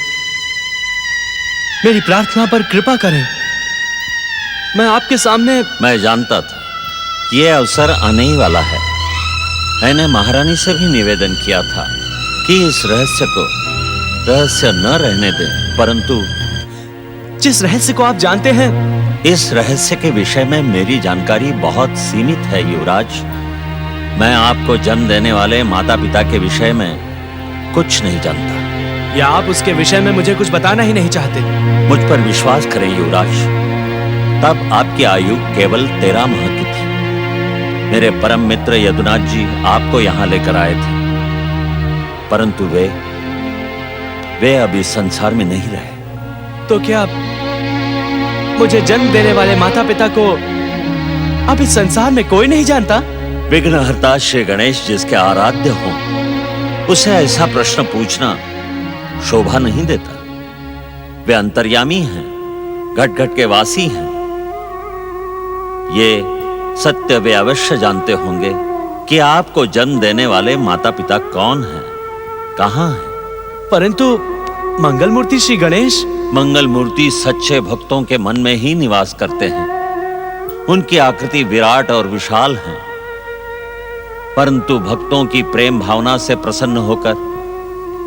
मेरी प्रार्थना पर कृपा करें। मैं आपके सामने। मैं जानता था ये अवसर आने ही वाला है। मैंने महारानी से भी निवेदन किया था कि इस रहस्य को रहस्य न रहने दें, परंतु जिस रहस्य को आप जानते हैं, इस रहस्य के विषय में मेरी जानकारी बहुत सीमित है युवराज। मैं आपको जन्म देने वाले माता पिता के विषय में कुछ नहीं जानता। या आप उसके विषय में मुझे कुछ बताना ही नहीं चाहते? मुझ पर विश्वास करें युवराज, तब आपकी आयु केवल 13 माह की थी। मेरे परम मित्र यदुनाथ जी आपको यहाँ लेकर आए थे, परंतु वे अब इस संसार में नहीं रहे। तो क्या मुझे जन्म देने वाले माता पिता को अब इस संसार में कोई नहीं जानता? विघ्नहर्ता श्री गणेश जिसके आराध्य हो, उसे ऐसा प्रश्न पूछना शोभा नहीं देता। वे अंतर्यामी हैं, घट घट के वासी हैं। ये सत्य वे अवश्य जानते होंगे कि आपको जन्म देने वाले माता पिता कौन हैं, कहां हैं। परंतु मंगल मूर्ति श्री गणेश? मंगल मूर्ति सच्चे भक्तों के मन में ही निवास करते हैं। उनकी आकृति विराट और विशाल है, परंतु भक्तों की प्रेम भावना से प्रसन्न होकर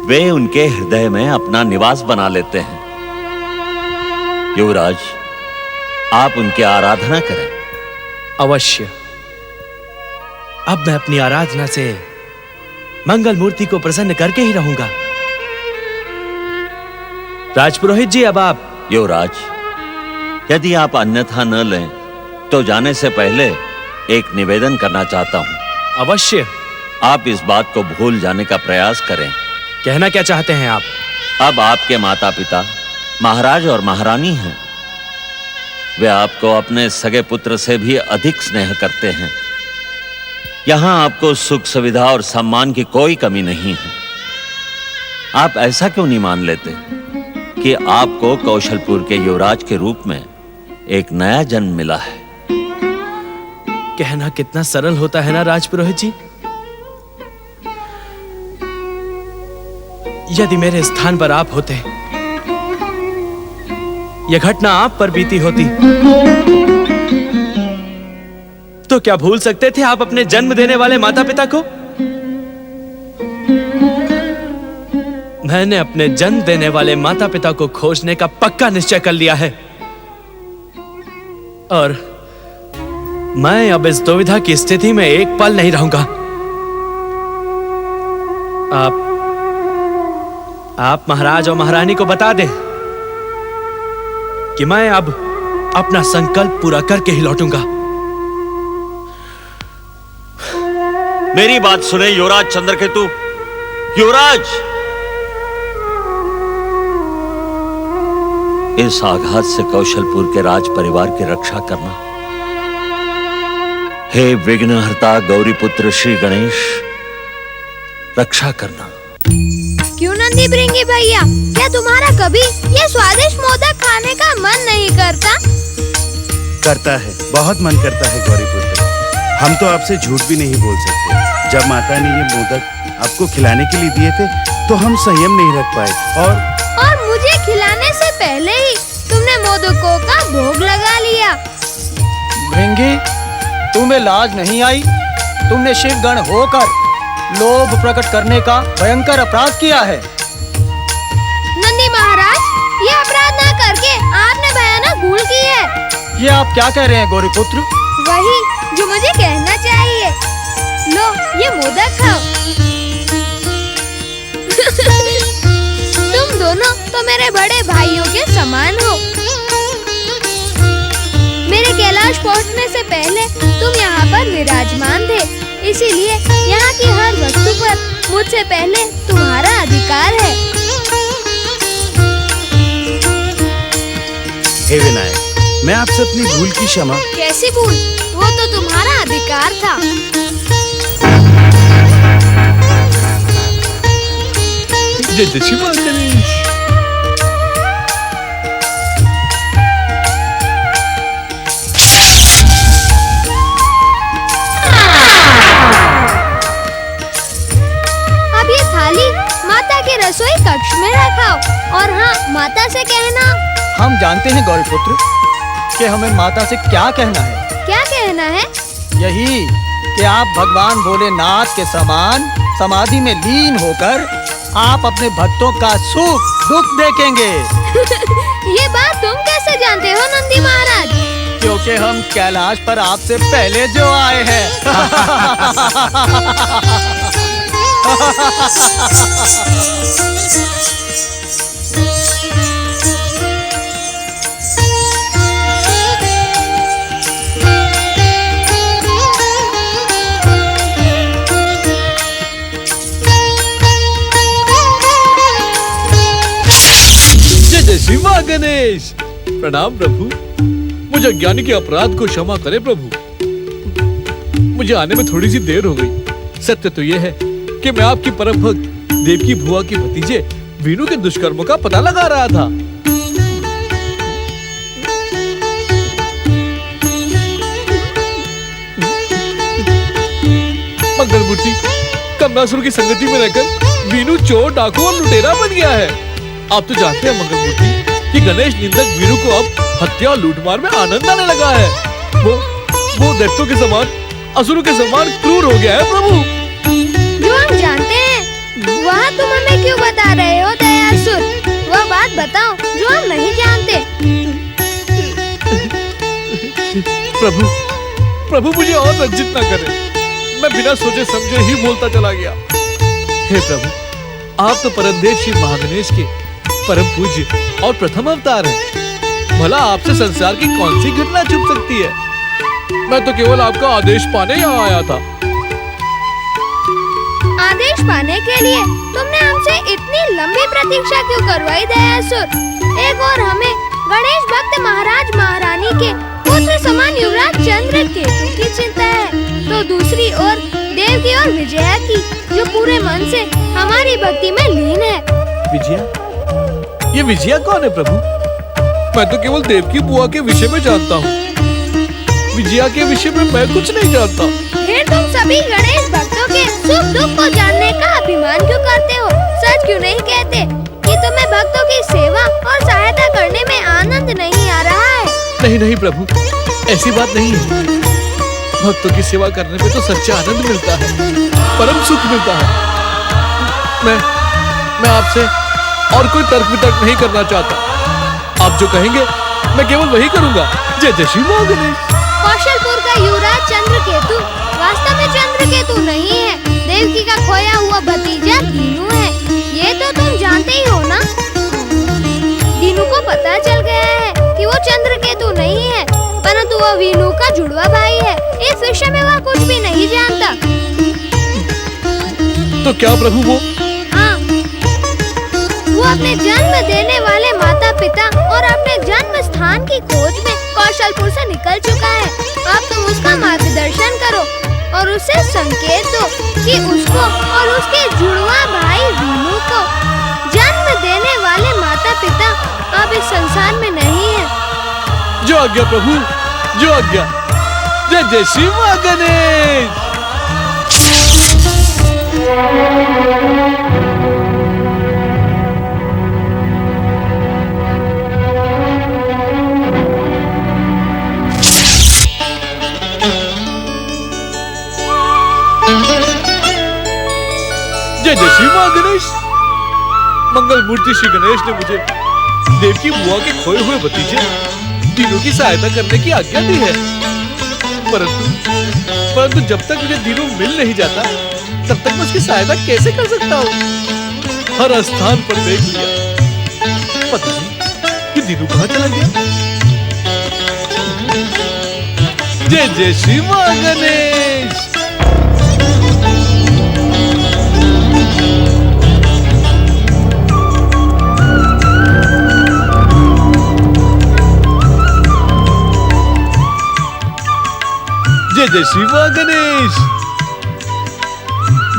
वे उनके हृदय में अपना निवास बना लेते हैं। युवराज, आप उनकी आराधना करें। अवश्य। अब मैं अपनी आराधना से मंगल मूर्ति को प्रसन्न करके ही रहूंगा। राजपुरोहित जी, अब आप। युवराज, यदि आप अन्यथा न लें तो जाने से पहले एक निवेदन करना चाहता हूं। अवश्य। आप इस बात को भूल जाने का प्रयास करें। कहना क्या चाहते हैं आप? अब आपके माता पिता महाराज और महारानी हैं। वे आपको अपने सगे पुत्र से भी अधिक स्नेह करते हैं। यहां आपको सुख सुविधा और सम्मान की कोई कमी नहीं है। आप ऐसा क्यों नहीं मान लेते कि आपको कौशलपुर के युवराज के रूप में एक नया जन्म मिला है? कहना कितना सरल होता है ना राजपुरोहित जी। यदि मेरे स्थान पर आप होते, यह घटना आप पर बीती होती, तो क्या भूल सकते थे आप अपने जन्म देने वाले माता पिता को? मैंने अपने जन्म देने वाले माता पिता को खोजने का पक्का निश्चय कर लिया है, और मैं अब इस दुविधा की स्थिति में एक पल नहीं रहूंगा। आप महाराज और महारानी को बता दें कि मैं अब अपना संकल्प पूरा करके ही लौटूंगा। मेरी बात सुने युवराज चंद्रकेतु। युवराज, इस आघात से कौशलपुर के राज परिवार की रक्षा करना। हे विघ्नहर्ता गौरीपुत्र श्री गणेश, रक्षा करना। क्यों नंदी भृंगी भैया, क्या तुम्हारा कभी ये स्वादिष्ट मोदक खाने का मन नहीं करता? करता है, बहुत मन करता है गौरीपुत्र। हम तो आपसे झूठ भी नहीं बोल सकते। जब माता ने ये मोदक आपको खिलाने के लिए दिए थे तो हम संयम नहीं रख पाए, और मुझे खिलाने से पहले ही तुमने मोदकों का भोग लगा लिया। भृंगी, तुम्हें लाज नहीं आई? तुमने शिवगण होकर लोभ प्रकट करने का भयंकर अपराध किया है। नंदी महाराज, ये अपराध ना करके आपने भयानक भूल की है। ये आप क्या कह रहे हैं गौरीपुत्र? वही जो मुझे कहना चाहिए। लो, ये मोदक खाओ। तुम दोनों तो मेरे बड़े भाइयों के समान हो। मेरे कैलाश पहुंचने से पहले तुम यहाँ पर विराजमान थे, इसीलिए यहाँ की हर वस्तु पर मुझसे पहले तुम्हारा अधिकार है। हे विनायक, मैं आपसे अपनी भूल की क्षमा। कैसी भूल? वो तो तुम्हारा अधिकार था। जय श्री गणेश। अब ये थाली माता के रसोई कक्ष में रखाओ, और हाँ, माता से कहना। हम जानते हैं गौरीपुत्र कि हमें माता से क्या कहना है। क्या कहना है? यही कि आप भगवान भोलेनाथ के समान समाधि में लीन होकर आप अपने भक्तों का सुख दुख देखेंगे। ये बात तुम कैसे जानते हो नंदी महाराज? क्योंकि हम कैलाश पर आपसे पहले जो आए हैं। जय श्री मां गणेश। प्रणाम प्रभु, मुझे अज्ञानी के अपराध को क्षमा करे प्रभु। मुझे आने में थोड़ी सी देर हो गई। सत्य तो यह है कि मैं आपकी परम भक्त देवकी बुआ के भतीजे वीनू के दुष्कर्मों का पता लगा रहा था। मंगलमूर्ति, कमलासुर की संगति में रहकर वीनू चोर, डाकू और लुटेरा बन गया है। आप तो जानते हैं मंगलमूर्ति कि गणेश निंदक वीरू को अब हत्या और लूटमार में आनंद आने लगा है। वो दैत्यों के समान, असुरों के समान क्रूर हो गया है प्रभु। जो हम जानते हैं वह तुम हमें क्यों बता रहे हो दयासुर? वह बात बताओ जो हम नहीं जानते। प्रभु मुझे और लज्जित ना करें। मैं बिना सोचे समझे ही बोलता चला गया। हे प्रभु, आप तो परमदेव श्री महागणेश के परम पूज्य और प्रथम अवतार हैं। भला आपसे संसार की कौन सी घटना छुप सकती है? मैं तो केवल आपका आदेश पाने यहाँ आया था। आदेश पाने के लिए तुमने हमसे इतनी लंबी प्रतीक्षा क्यों करवाई दयासुर? एक और हमें गणेश भक्त महाराज महारानी के पुत्र समान युवराज चंद्रकेतु की चिंता है, तो दूसरी ओर देवकी और विजया की, जो पूरे मन से हमारी भक्ति में लीन है। विजया? ये विजया कौन है प्रभु? मैं तो केवल देवकी बुआ के विषय में जानता हूँ। विजया के विषय में मैं कुछ नहीं जानता। फिर तुम सभी गणेश भक्तों के सुख दुख को जानने का अभिमान क्यों करते हो? सच क्यों नहीं कहते कि तुम्हें भक्तों की सेवा और सहायता करने में आनंद नहीं आ रहा है? नहीं नहीं प्रभु, ऐसी बात नहीं है। भक्तों की सेवा करने में तो सच्चा आनंद मिलता है, परम सुख मिलता है। मैं आपसे और कोई तर्क वितर्क नहीं करना चाहता। आप जो कहेंगे मैं केवल वही करूंगा। जय जय श्री मां गणेश। कौशलपुर का युवराज चंद्रकेतु वास्तव में चंद्रकेतु नहीं है, देवकी का खोया हुआ भतीजा दीनू है। ये तो तुम जानते ही हो ना। दीनू को पता चल गया है कि वो चंद्रकेतु नहीं है, परंतु वह वीनू का जुड़वा भाई है। इस विषय में वह कुछ भी नहीं जानता। तो क्या प्रभु वो अपने जन्म देने वाले माता पिता और अपने जन्म स्थान की खोज में कौशलपुर से निकल चुका है। अब तुम उसका मार्गदर्शन करो और उसे संकेत दो कि उसको और उसके जुड़वा भाई वीनू को जन्म देने वाले माता पिता अब इस संसार में नहीं है। जो आज्ञा प्रभु, जो आज्ञा। जय जय श्री मां गणेश। जय जय श्री मां गणेश। मंगल मूर्ति श्री गणेश ने मुझे देवकी बुआ के खोए हुए भतीजे दीनू की सहायता करने की आज्ञा दी है। परंतु जब तक मुझे दीनू मिल नहीं जाता तब तक मैं उसकी सहायता कैसे कर सकता हूँ? हर स्थान पर देख लिया, पता नहीं कि दीनू कहाँ चला गया। जय जय श्री मां गणेश। जय जय श्री मां गणेश।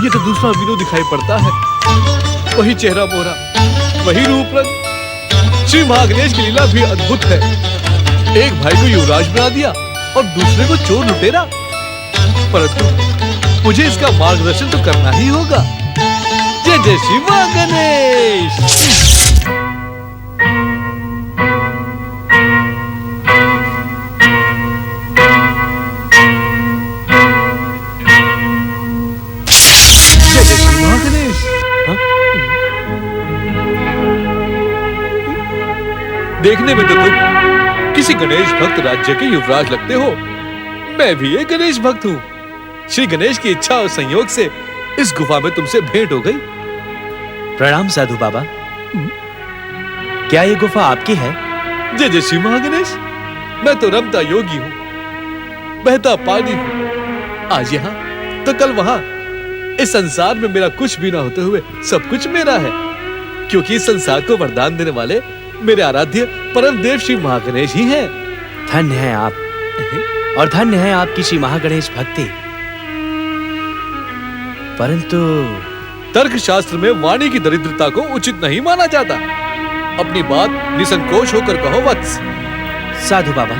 ये तो दूसरा वीनू दिखाई पड़ता है। वही चेहरा मोहरा, वही रूप रंग। श्री महागणेश की लीला भी अद्भुत है। एक भाई को युवराज बना दिया और दूसरे को चोर लुटेरा। परंतु मुझे इसका मार्गदर्शन तो करना ही होगा। जय जय श्री मां गणेश। देखने में तो तुम किसी गणेश भक्त राज्य के युवराज लगते हो। मैं भी एक गणेश भक्त हूँ। श्री गणेश की इच्छा और संयोग से इस गुफा में तुमसे भेंट हो गई। प्रणाम साधु बाबा। क्या ये गुफा आपकी है? जय जय श्री महागणेश। मैं तो रमता योगी हूँ, बहता पानी हूँ। आज यहाँ तो कल वहाँ। इस संसार में मेरा कुछ भी ना होते हुए सब कुछ मेरा है, क्योंकि इस संसार को वरदान देने वाले मेरे आराध्य परम देव श्री महागणेश ही हैं। धन्य है आप, और धन्य है आपकी श्री महागणेश भक्ति। परंतु तर्क शास्त्र में वाणी की दरिद्रता को उचित नहीं माना जाता। अपनी बात निसंकोच होकर कहो वत्स। साधु बाबा,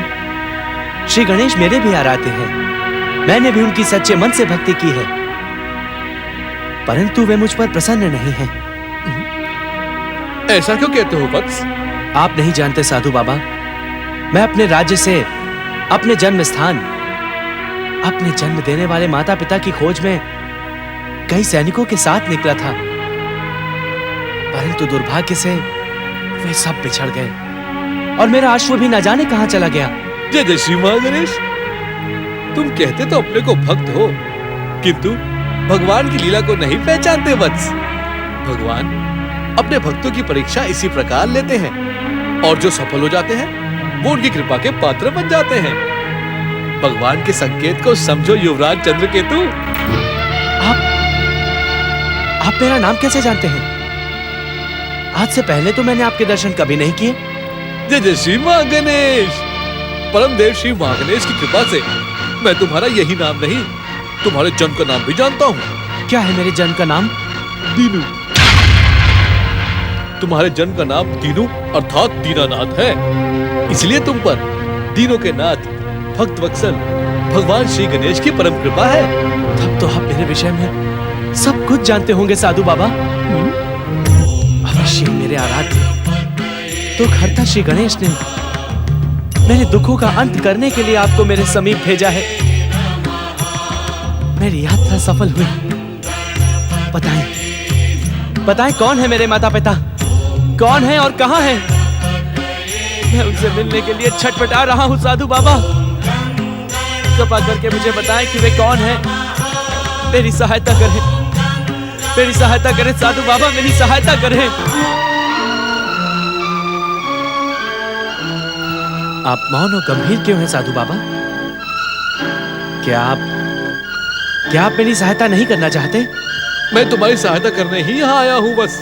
श्री गणेश मेरे भी आराध्य हैं। मैंने भी उनकी सच्चे मन से भक्ति की है, परंतु वे मुझ पर प्रसन्न नहीं हैं। ऐसा क्यों कहते हो वत्स? आप नहीं जानते साधु बाबा, मैं अपने राज्य से, अपने जन्म स्थान, अपने जन्म देने वाले माता पिता की खोज में कई सैनिकों के साथ निकला था, परंतु दुर्भाग्य से वे सब बिछड़ गए और मेरा अश्व भी न जाने कहां चला गया। जय जय श्री महागणेश। तुम कहते तो अपने को भक्त हो, किंतु भगवान की लीला को नहीं पहचानते वत्स। भगवान अपने भक्तों की परीक्षा इसी प्रकार लेते हैं, और जो सफल हो जाते हैं वो उनकी कृपा के पात्र बन जाते हैं। भगवान के संकेत को समझो युवराज चंद्रकेतु। आप मेरा नाम कैसे जानते हैं? आज से पहले तो मैंने आपके दर्शन कभी नहीं किए। जय जय श्री महागणेश। परम देव श्री महागणेश की कृपा से मैं तुम्हारा यही नाम नहीं, तुम्हारे जन्म का नाम भी जानता हूँ। क्या है मेरे जन्म का नाम? दीनू। तुम्हारे जन्म का नाम दीनू अर्थात दीनानाथ है, इसलिए तुम पर दीनों के नाथ भक्त वत्सल भगवान श्री गणेश की परम कृपा है। तब तो आप मेरे विषय में सब कुछ जानते होंगे साधु बाबा। अवश्य मेरे आराध्य तो हरता श्री गणेश ने मेरे दुखों का अंत करने के लिए आपको मेरे समीप भेजा है। मेरी यात्रा सफल हुई। बताएं कौन है मेरे माता पिता, कौन है और कहां है? मैं उनसे मिलने के लिए छटपटा रहा हूं साधु बाबा। कृपा करके मुझे बताएं कि वे कौन है। मेरी सहायता करें, मेरी सहायता करें साधु बाबा, मेरी सहायता करें। आप मौन और गंभीर क्यों हैं साधु बाबा? क्या आप मेरी सहायता नहीं करना चाहते? मैं तुम्हारी सहायता करने ही यहाँ आया हूँ बस।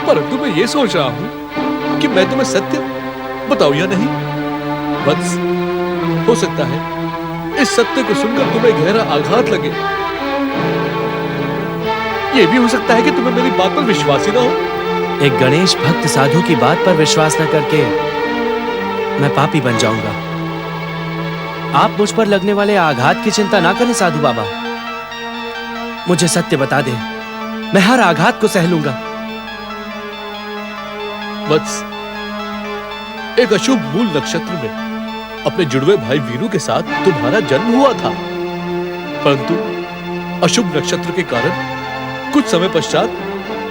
परंतु मैं ये सोच रहा हूँ कि मैं तुम्हें सत्य बताऊं या नहीं। वत्स, हो सकता है इस सत्य को सुनकर तुम्हें गहरा आघात लगे। ये भी हो सकता है कि तुम्हें मेरी बात पर विश्वास ही ना हो। एक गणेश भक्त साधु की बात पर विश्वास न करके मैं पापी बन जाऊंगा। आप मुझ पर लगने वाले आघात की चिंता ना करें साधु बाबा। मुझे सत्य बता दें, मैं हर आघात को सह लूंगा। वत्स, एक अशुभ मूल नक्षत्र में अपने जुड़वे भाई वीरू के साथ तुम्हारा जन्म हुआ था, परंतु अशुभ नक्षत्र के कारण कुछ समय पश्चात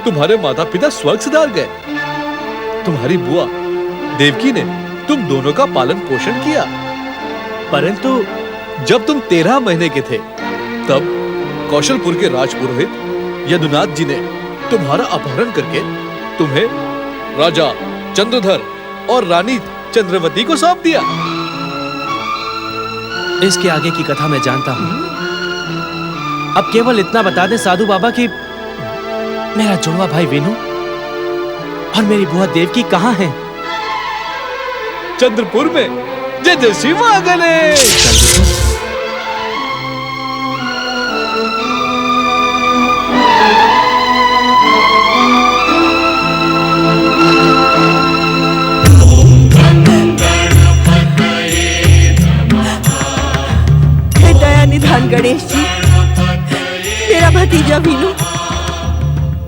तुम्हारे माता पिता स्वर्ग सिधार गए। तुम्हारी बुआ देवकी ने तुम दोनों का पालन पोषण किया, परंतु जब तुम 13 महीने के थे तब कौशलपुर के राजपुरोहित यदुनाथ जी ने तुम्हारा अपहरण करके तुम्हें राजा चंद्रधर और रानी चंद्रवती को सौंप दिया। इसके आगे की कथा मैं जानता हूं। अब केवल इतना बता दें साधु बाबा कि मेरा जुड़वा भाई वीनू और मेरी बुआ देवकी कहां हैं? चंद्रपुर में। जय जय श्री महागणेश। निधान गणेश जी, मेरा भतीजा वीनू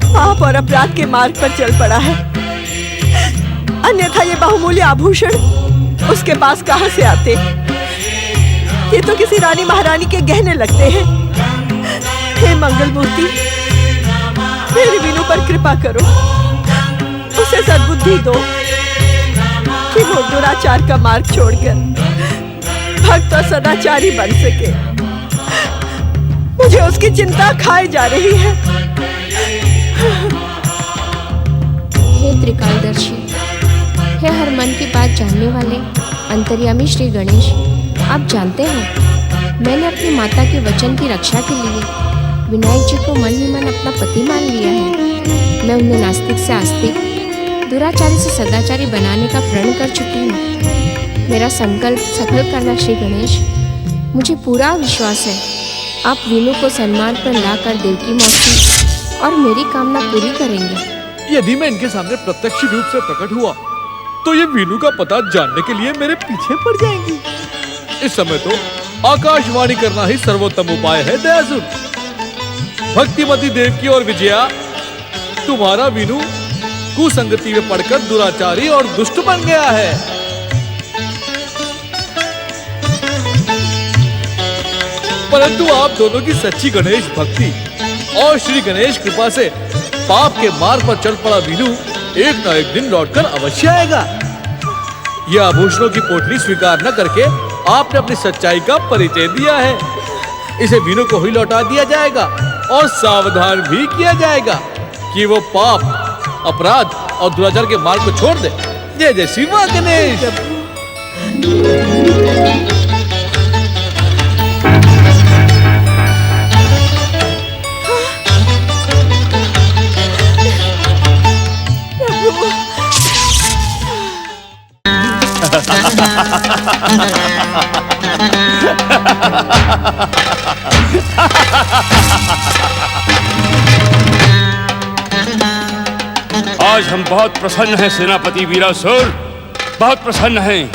पाप और अपराध के मार्ग पर चल पड़ा है, अन्यथा ये बहुमूल्य आभूषण उसके पास कहां से आते? ये तो किसी रानी महारानी के गहने लगते हैं। हे मंगल मूर्ति, मेरे वीनू पर कृपा करो, उसे सद्बुद्धि दो। कि वो दुराचार का मार्ग छोड़कर भक्त और सदाचारी बन सके। मुझे उसकी चिंता खाई जा रही है। हे त्रिकालदर्शी, हे हर मन की बात जानने वाले अंतर्यामी श्री गणेश, आप जानते हैं मैंने अपनी माता के वचन की रक्षा के लिए विनायक जी को मन ही मन अपना पति मान लिया है। मैं उन्हें नास्तिक से आस्तिक, दुराचारी से सदाचारी बनाने का प्रण कर चुकी हूँ। मेरा संकल्प सफल करना श्री गणेश। मुझे पूरा विश्वास है आप वीनू को सम्मान पर लाकर देवकी मौसी और मेरी कामना पूरी करेंगे। यदि मैं इनके सामने प्रत्यक्ष रूप से प्रकट हुआ तो ये वीनू का पता जानने के लिए मेरे पीछे पड़ जाएंगी। इस समय तो आकाशवाणी करना ही सर्वोत्तम उपाय है। दयासुर, भक्तिमती देवकी और विजया, तुम्हारा वीनू कुसंगति में पड़कर दुराचारी और दुष्ट बन गया है। परंतु आप दोनों की सच्ची गणेश भक्ति और श्री गणेश कृपा से पाप के मार्ग पर चल पड़ा वीनू एक न एक दिन लौटकर अवश्य आएगा। यह आभूषणों की पोटली स्वीकार न करके आपने अपनी सच्चाई का परिचय दिया है। इसे वीनू को ही लौटा दिया जाएगा और सावधान भी किया जाएगा कि वो पाप, अपराध और दुराचार के मार्ग को छोड़ दे। जय जय श्री मां गणेश। आज हम बहुत प्रसन्न हैं सेनापति वीरासुर, बहुत प्रसन्न हैं।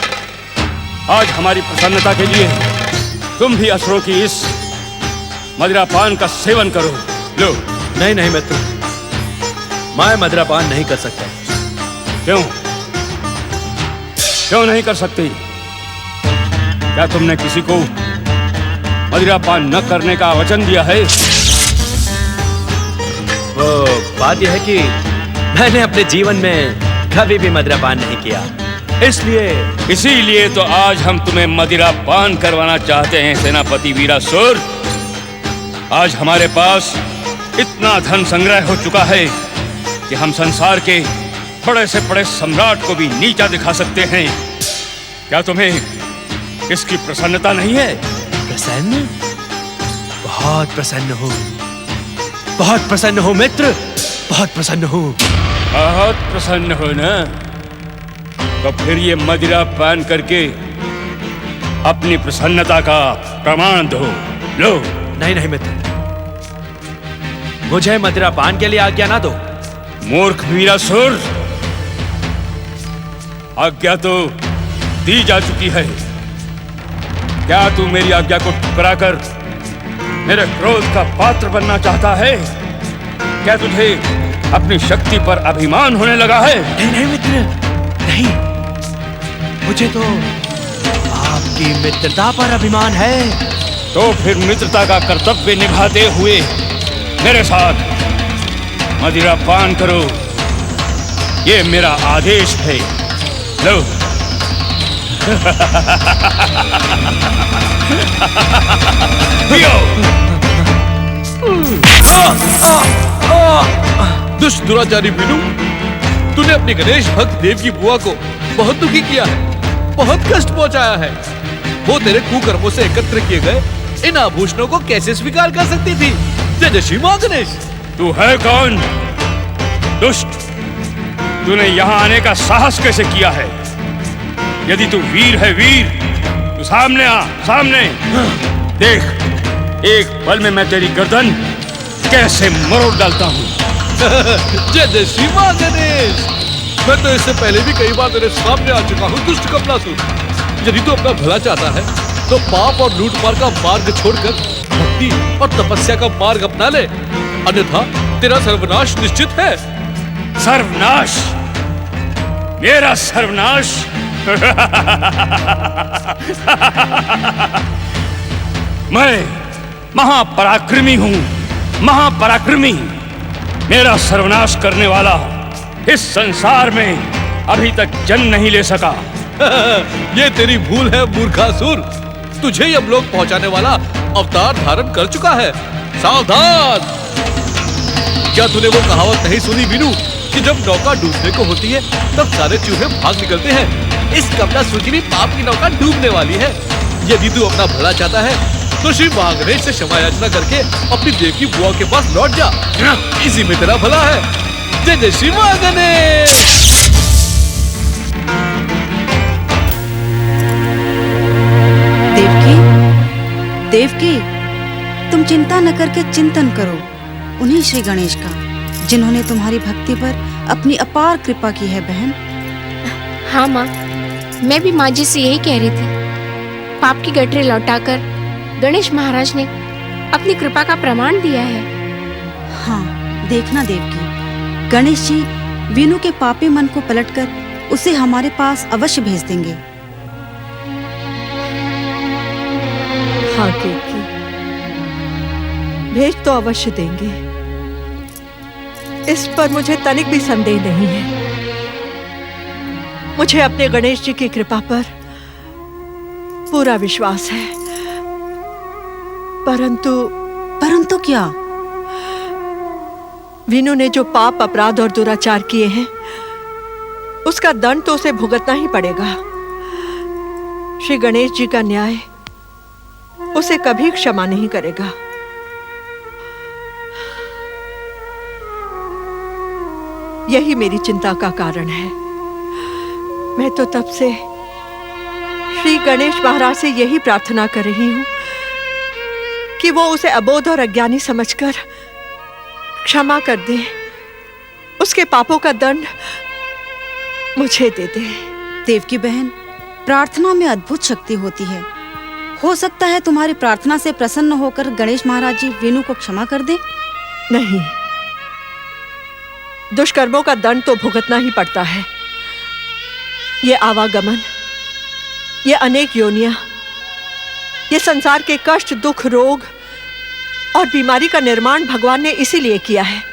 आज हमारी प्रसन्नता के लिए तुम भी असुरों की इस मदिरापान का सेवन करो। लो। नहीं नहीं मित्र, मैं मदिरापान नहीं कर सकता। क्यों? क्यों नहीं कर सकती? क्या तुमने किसी को मदिरापान न करने का वचन दिया है? वो बात यह है कि मैंने अपने जीवन में कभी भी मदिरापान नहीं किया, इसीलिए तो आज हम तुम्हें मदिरापान करवाना चाहते हैं सेनापति वीरासुर। आज हमारे पास इतना धन संग्रह हो चुका है कि हम संसार के बड़े से बड़े सम्राट को भी नीचा दिखा सकते हैं। क्या तुम्हें इसकी प्रसन्नता नहीं है? प्रसन्न? बहुत प्रसन्न हूँ, बहुत प्रसन्न हूँ मित्र, बहुत प्रसन्न हूँ। बहुत प्रसन्न हो ना? तो फिर ये मदिरा पान करके अपनी प्रसन्नता का प्रमाण दो। लो। नहीं नहीं मित्र, मुझे मदिरा पान के लिए आज्ञा ना दो। मूर्ख वीरासुर, आज्ञा तो दी जा चुकी है। क्या तू मेरी आज्ञा को ठुकराकर मेरे क्रोध का पात्र बनना चाहता है? क्या तुझे अपनी शक्ति पर अभिमान होने लगा है? नहीं नहीं मित्र, नहीं, मुझे तो आपकी मित्रता पर अभिमान है। तो फिर मित्रता का कर्तव्य निभाते हुए मेरे साथ मदिरा पान करो, ये मेरा आदेश है। लो। दुष्ट दुराचारी वीनू, तूने अपनी गणेश भक्त देव की बुआ को बहुत दुखी किया है, बहुत कष्ट पहुंचाया है। वो तेरे कुकर्मों से एकत्र किए गए इन आभूषणों को कैसे स्वीकार कर सकती थी? जय जय श्री मां गणेश। तू है कौन? दुष्ट, तूने यहाँ आने का साहस कैसे किया है? यदि तू वीर है वीर, तू सामने आ, सामने देख। एक पल में मैं तेरी गर्दन कैसे मरोड़ डालता हूँ। जय जय श्री मां गणेश। मैं तो इससे पहले भी कई बार तेरे सामने आ चुका हूँ दुष्ट कमलासुर। यदि तू अपना भला चाहता है तो पाप और लूटमार का मार्ग छोड़कर भक्ति और तपस्या का मार्ग अपना ले, अन्यथा तेरा सर्वनाश निश्चित है। सर्वनाश? मेरा सर्वनाश? मैं महापराक्रमी हूँ, महापराक्रमी। मेरा सर्वनाश करने वाला इस संसार में अभी तक जन्म नहीं ले सका। ये तेरी भूल है मूर्खासुर। तुझे यमलोक पहुंचाने वाला अवतार धारण कर चुका है। सावधान! क्या तूने वो कहावत नहीं सुनी वीनू कि जब नौका डूबने को होती है तब सारे चूहे भाग निकलते हैं? इस कमलासुर की भी पाप की नौका डूबने वाली है। यदि तू अपना भला चाहता है तो श्री महागणेश से क्षमा याचना करके अपनी देव की बुआ के पास लौट जा। इसी में तेरा भला है। जय जय श्री महागणेश। देवकी, तुम चिंता न करके चिंतन करो उन्हीं श्री गणेश का जिन्होंने तुम्हारी भक्ति पर अपनी अपार कृपा की है बहन। हाँ माँ, मैं भी माँ जी से यही कह रही थी। पाप की गठरी लौटाकर गणेश महाराज ने अपनी कृपा का प्रमाण दिया है। हाँ, देखना देवकी, गणेश जी वीनू के पापी मन को पलटकर उसे हमारे पास अवश्य भेज देंगे। हाँ केतकी, भेज तो अवश्य देंगे, इस पर मुझे तनिक भी संदेह नहीं है। मुझे अपने गणेश जी की कृपा पर पूरा विश्वास है। परंतु क्या? वीनू ने जो पाप, अपराध और दुराचार किए हैं उसका दंड तो उसे भुगतना ही पड़ेगा। श्री गणेश जी का न्याय उसे कभी क्षमा नहीं करेगा। यही मेरी चिंता का कारण है। मैं तो तब से श्री गणेश महाराज से यही प्रार्थना कर रही हूं कि वो उसे अबोध और अज्ञानी समझकर क्षमा कर दे, उसके पापों का दंड मुझे दे दे। देवकी बहन, प्रार्थना में अद्भुत शक्ति होती है। हो सकता है तुम्हारी प्रार्थना से प्रसन्न होकर गणेश महाराज जी वीनू को क्षमा कर दे। नहीं, दुष्कर्मों का दंड तो भुगतना ही पड़ता है। ये आवागमन, ये अनेक योनियां, ये संसार के कष्ट, दुख, रोग और बीमारी का निर्माण भगवान ने इसीलिए किया है।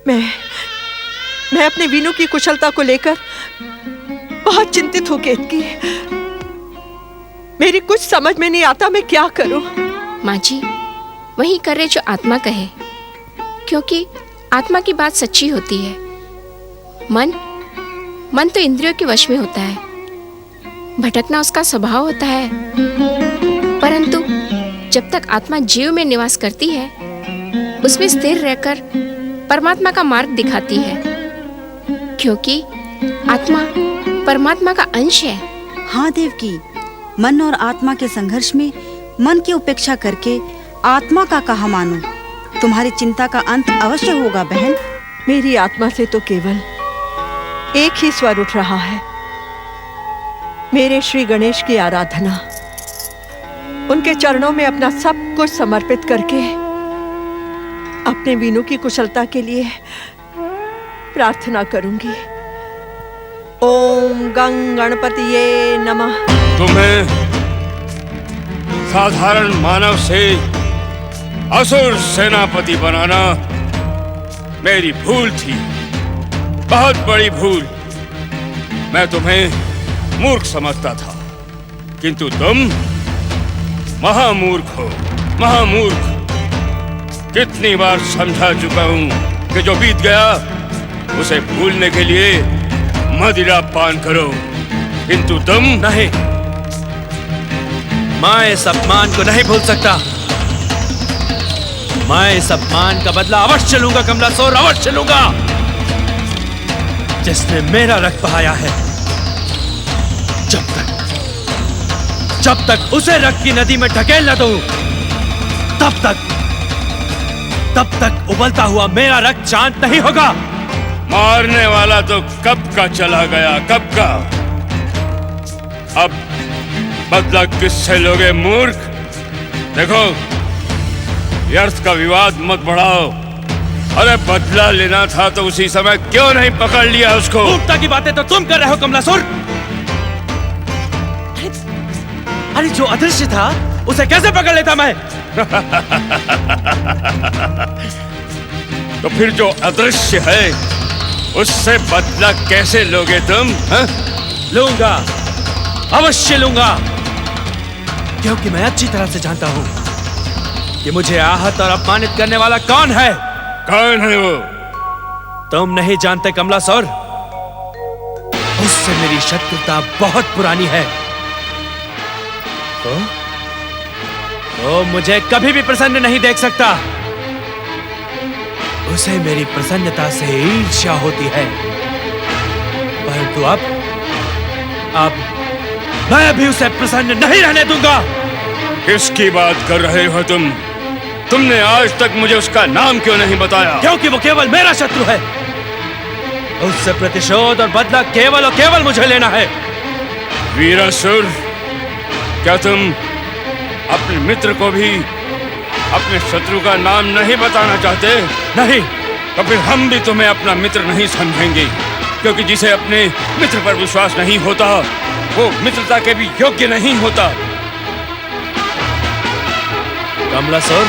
मैं अपने वीनू की कुशलता को लेकर बहुत चिंतित हूं केतकी। मेरी कुछ समझ में नहीं आता मैं क्या करूं। माँ जी, वही करे जो आत्मा कहे, क्योंकि आत्मा की बात सच्ची होती है। मन तो इंद्रियों के वश में होता है, भटकना उसका स्वभाव होता है। परंतु जब तक आत्मा जीव में निवास करती है, उसमें स्थिर रहकर परमात्मा का मार्ग दिखाती है, क्योंकि आत्मा परमात्मा का अंश है। हाँ देवकी, मन और आत्मा के संघर्ष में मन की उपेक्षा करके आत्मा का कहा मानो। तुम्हारी चिंता का अंत अवश्य होगा बहन। मेरी आत्मा से तो केवल एक ही स्वर उठ रहा है, मेरे श्री गणेश की आराधना। उनके चरणों में अपना सब कुछ समर्पित करके अपने वीनू की कुशलता के लिए प्रार्थना करूंगी। ओम गं गणपतिये नमः। तुम्हें साधारण मानव से असुर सेनापति बनाना मेरी भूल थी, बहुत बड़ी भूल। मैं तुम्हें मूर्ख समझता था, किंतु तुम महामूर्ख हो, महामूर्ख। कितनी बार समझा चुका हूं कि जो बीत गया उसे भूलने के लिए मदिरा पान करो, किंतु तुम नहीं। मैं इस अपमान को नहीं भूल सकता। मैं इस अपमान का बदला अवश्य लूंगा कमलासुर, अवश्य लूंगा। जिसने मेरा रक्त बहाया है, जब तक उसे रक्त की नदी में ढकेल न दूं, तब तक उबलता हुआ मेरा रक्त शांत नहीं होगा। मारने वाला तो कब का चला गया, कब का। अब बदला किससे लोगे मूर्ख? देखो, व्यर्थ का विवाद मत बढ़ाओ। अरे बदला लेना था तो उसी समय क्यों नहीं पकड़ लिया उसको? मूर्खता की बातें तो तुम कर रहे हो कमलासुर। अरे जो अदृश्य था उसे कैसे पकड़ लेता मैं? तो फिर जो अदृश्य है उससे बदला कैसे लोगे तुम? हा? लूंगा, अवश्य लूंगा, क्योंकि मैं अच्छी तरह से जानता हूं कि मुझे आहत और अपमानित करने वाला कौन है। कौन है वो? तुम नहीं जानते कमलासुर। उससे मेरी शत्रुता बहुत पुरानी है। तो मुझे कभी भी प्रसन्न नहीं देख सकता। उसे मेरी प्रसन्नता से ईर्ष्या होती है। परंतु अब मैं भी उसे प्रसन्न नहीं रहने दूंगा। किसकी बात कर रहे हो तुम? तुमने आज तक मुझे उसका नाम क्यों नहीं बताया? क्योंकि वो केवल मेरा शत्रु है। उससे प्रतिशोध और बदला केवल और केवल मुझे लेना है। वीरासुर, क्या तुम अपने मित्र को भी अपने शत्रु का नाम नहीं बताना चाहते? नहीं। तो फिर हम भी तुम्हें अपना मित्र नहीं समझेंगे, क्योंकि जिसे अपने मित्र पर विश्वास नहीं होता वो मित्रता के भी योग्य नहीं होता। कमलासुर,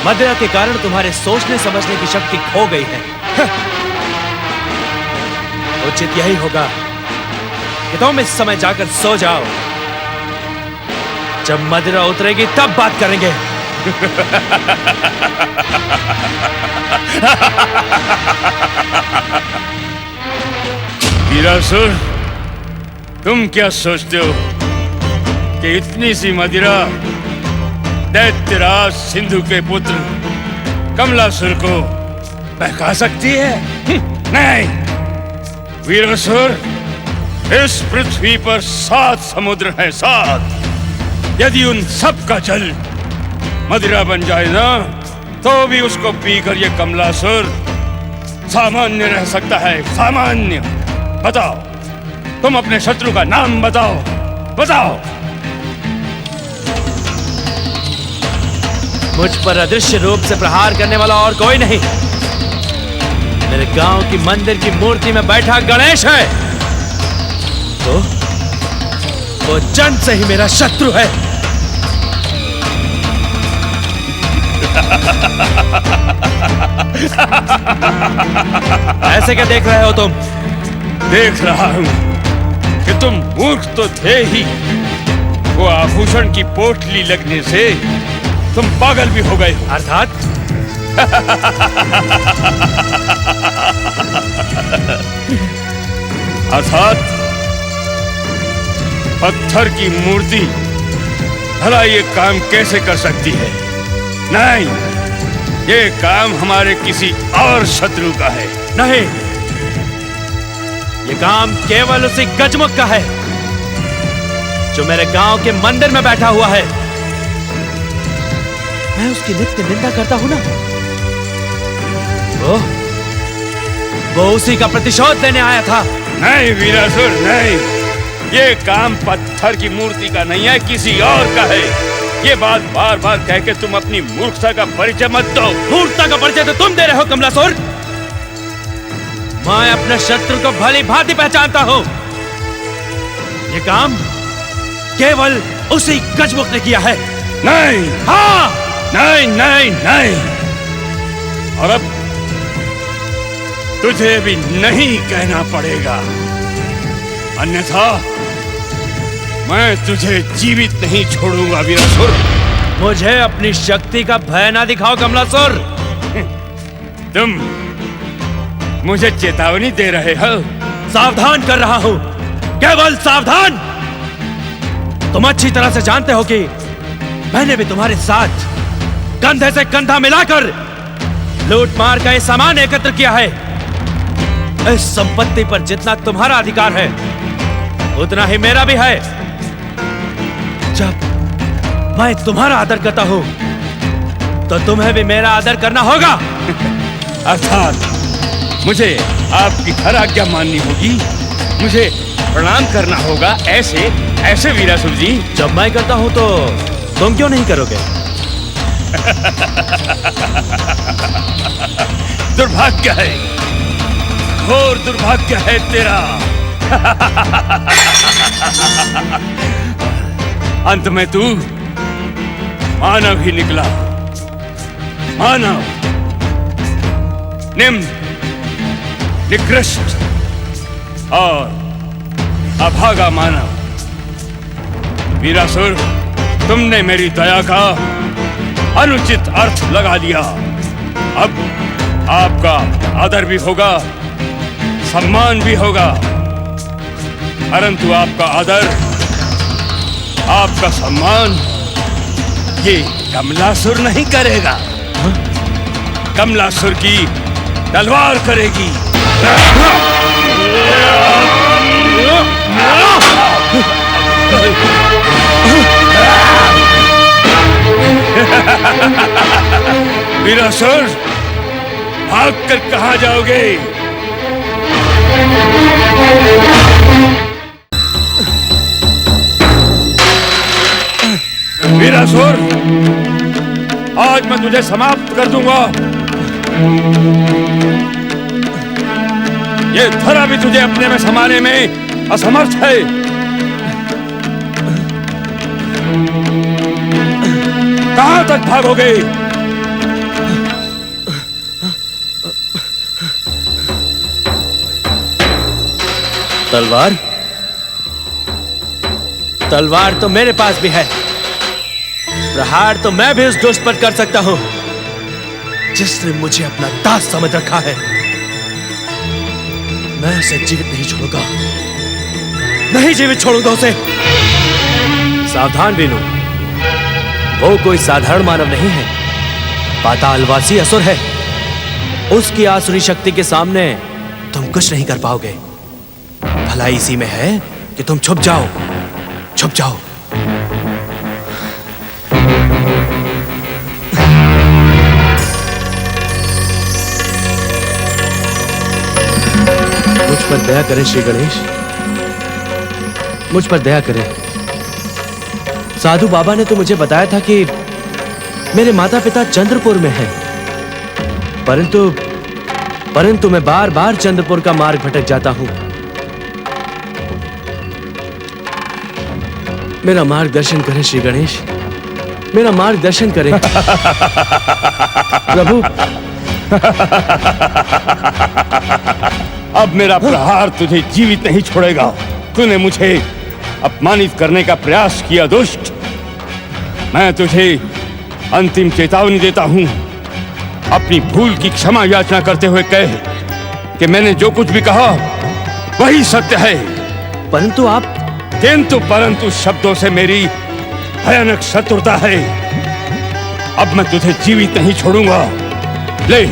मदिरा के कारण तुम्हारे सोचने समझने की शक्ति खो गई है। उचित यही होगा कि तुम इस समय जाकर सो जाओ। जब मदिरा उतरेगी तब बात करेंगे। वीरासुर, तुम क्या सोचते हो कि इतनी सी मदिरा दैत्यराज सिंधु के पुत्र कमलासुर को बहका सकती है? नहीं वीरासुर, इस पृथ्वी पर 7 समुद्र हैं, 7। यदि उन सब का जल मदिरा बन जाए ना, तो भी उसको पीकर ये कमलासुर सामान्य रह सकता है। सामान्य। बताओ, तुम अपने शत्रु का नाम बताओ, बताओ। मुझ पर अदृश्य रूप से प्रहार करने वाला और कोई नहीं। मेरे गांव की मंदिर की मूर्ति में बैठा गणेश है। तो वो जन्म से ही मेरा शत्रु है। ऐसे क्या देख रहे हो तुम? देख रहा हूं कि तुम मूर्ख तो थे ही, वो आभूषण की पोटली लगने से तुम पागल भी हो गए हो। अर्थात अर्थात पत्थर की मूर्ति भला ये काम कैसे कर सकती है? नहीं, ये काम हमारे किसी और शत्रु का है। नहीं, ये काम केवल उसी गजमुख का है जो मेरे गांव के मंदिर में बैठा हुआ है। मैं उसकी नित्य निंदा करता हूं ना। वो उसी का प्रतिशोध लेने आया था। नहीं वीरासुर, नहीं, ये काम पत्थर की मूर्ति का नहीं है, किसी और का है। ये बात बार बार कह के तुम अपनी मूर्खता का परिचय मत दो। मूर्खता का परिचय तो तुम दे रहे हो कमलासुर। मैं अपने शत्रु को भली भांति पहचानता हूं। ये काम केवल उसी गजमुख ने किया है। नहीं, हाँ, नहीं, नहीं, नहीं। और अब तुझे भी नहीं कहना पड़ेगा, अन्यथा मैं तुझे जीवित नहीं छोड़ूंगा वीरासुर। मुझे अपनी शक्ति का भय ना दिखाओ कमलासुर। तुम मुझे चेतावनी दे रहे हो? सावधान कर रहा हूं, केवल सावधान। तुम अच्छी तरह से जानते हो कि मैंने भी तुम्हारे साथ कंधे से कंधा मिलाकर लूट मार का ये सामान एकत्र किया है। इस संपत्ति पर जितना तुम्हारा अधिकार है उतना ही मेरा भी है। जब मैं तुम्हारा आदर करता हूं तो तुम्हें भी मेरा आदर करना होगा। अर्थात मुझे आपकी हर आज्ञा माननी होगी, मुझे प्रणाम करना होगा, ऐसे ऐसे वीरासुर जी? जब मैं करता हूं तो तुम क्यों नहीं करोगे? दुर्भाग्य है, घोर दुर्भाग्य है तेरा। अंत में तू मानव ही निकला। मानव, निम्न निकृष्ट और अभागा मानव। वीरासुर, तुमने मेरी दया का अनुचित अर्थ लगा लिया। अब आपका आदर भी होगा, सम्मान भी होगा, परंतु आपका आदर, आपका सम्मान ये कमलासुर नहीं करेगा। कमलासुर की तलवार करेगी। वीरासुर, भागकर कहां जाओगे? वीरासुर, आज मैं तुझे समाप्त कर दूंगा। ये धरा भी तुझे अपने में समाने में असमर्थ है। कहां तक भागोगे? तलवार? तलवार तो मेरे पास भी है। प्रहार तो मैं भी उस दुष्ट पर कर सकता हूं जिसने मुझे अपना दास समझ रखा है। मैं उसे जीवित नहीं छोड़ूंगा, नहीं जीवित छोड़ूंगा उसे। सावधान वीनू, वो कोई साधारण मानव नहीं है, पातालवासी असुर है। उसकी आसुरी शक्ति के सामने तुम कुछ नहीं कर पाओगे। भलाई इसी में है कि तुम छुप जाओ, छुप जाओ। मुझ पर दया करें श्री गणेश, मुझ पर दया करें। साधु बाबा ने तो मुझे बताया था कि मेरे माता पिता चंद्रपुर में हैं, परंतु मैं बार बार चंद्रपुर का मार्ग भटक जाता हूं। मेरा मार्गदर्शन करें श्री गणेश, मेरा मार्गदर्शन करें। प्रभु, अब मेरा प्रहार तुझे जीवित नहीं छोड़ेगा। तूने मुझे अपमानित करने का प्रयास किया दुष्ट। मैं तुझे अंतिम चेतावनी देता हूं। अपनी भूल की क्षमा याचना करते हुए कह कि मैंने जो कुछ भी कहा वही सत्य है। परंतु आप परंतु शब्दों से मेरी भयानक शत्रुता है। अब मैं तुझे जीवित नहीं छोड़ूंगा। ले,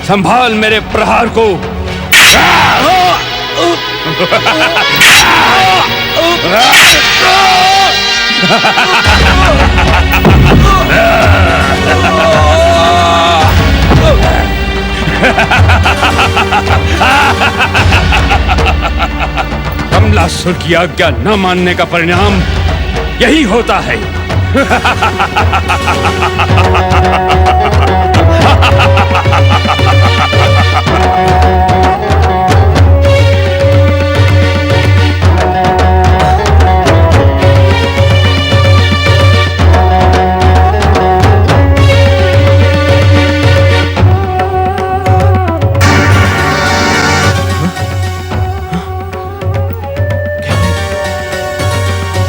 संभाल मेरे प्रहार को। कमलासुर की आज्ञा न मानने का परिणाम यही होता है।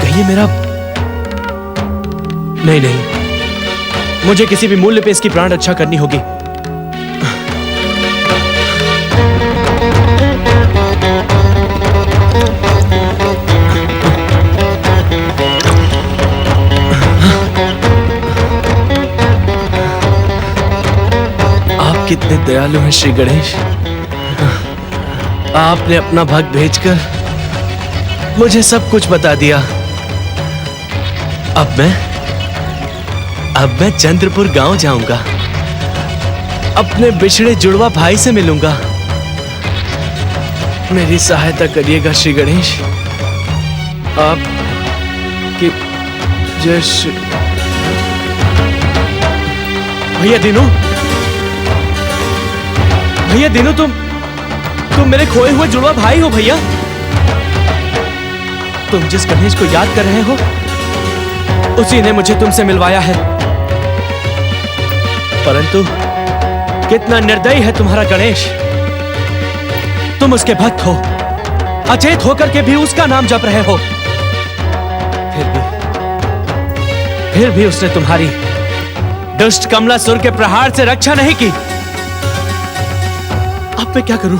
ये मेरा नहीं, मुझे किसी भी मूल्य पे इसकी प्राण रक्षा करनी होगी। आप कितने दयालु हैं श्री गणेश। आपने अपना भक्त भेजकर मुझे सब कुछ बता दिया। अब मैं चंद्रपुर गांव जाऊंगा, अपने बिछड़े जुड़वा भाई से मिलूंगा। मेरी सहायता करिएगा श्री गणेश। आप की जय श्री। भैया दीनू, भैया दीनू, तुम मेरे खोए हुए जुड़वा भाई हो भैया। तुम जिस गणेश को याद कर रहे हो उसी ने मुझे तुमसे मिलवाया है। परंतु कितना निर्दयी है तुम्हारा गणेश। तुम उसके भक्त हो, अचेत होकर के भी उसका नाम जप रहे हो। फिर भी उसने तुम्हारी दुष्ट कमलासुर के प्रहार से रक्षा नहीं की। अब मैं क्या करूं?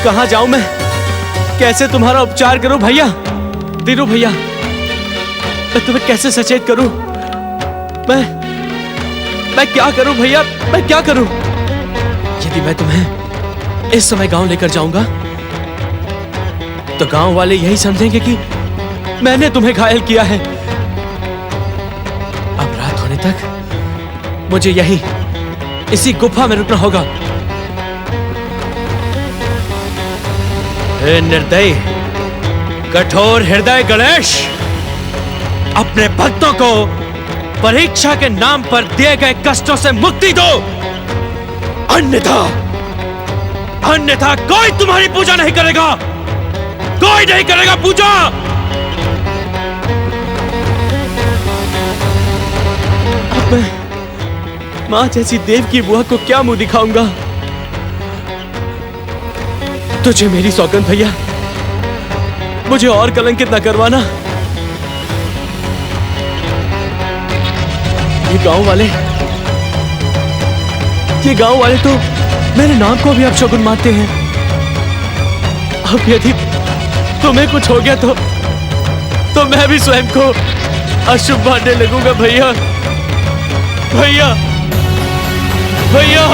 कहां जाऊं मैं? कैसे तुम्हारा उपचार करूं भैया? दीनू भैया, मैं तुम्हें कैसे सचेत करूं? मैं क्या करूं भैया? मैं क्या करूं? यदि मैं तुम्हें इस समय गांव लेकर जाऊंगा तो गांव वाले यही समझेंगे कि मैंने तुम्हें घायल किया है। अब रात होने तक मुझे यही इसी गुफा में रुकना होगा। हे निर्दयी, कठोर हृदय गणेश, अपने भक्तों को परीक्षा के नाम पर दिए गए कष्टों से मुक्ति दो, अन्यथा कोई तुम्हारी पूजा नहीं करेगा, कोई नहीं करेगा पूजा। अब मैं मां जैसी देव की बुआ को क्या मुंह दिखाऊंगा? तुझे मेरी सौगंध भैया, मुझे और कलंकित न करवाना। ये गांव वाले तो मेरे नाम को भी अपशगुन मानते हैं। अब यदि तुम्हें कुछ हो गया तो मैं भी स्वयं को अशुभ मानने लगूंगा भैया। भैया भैया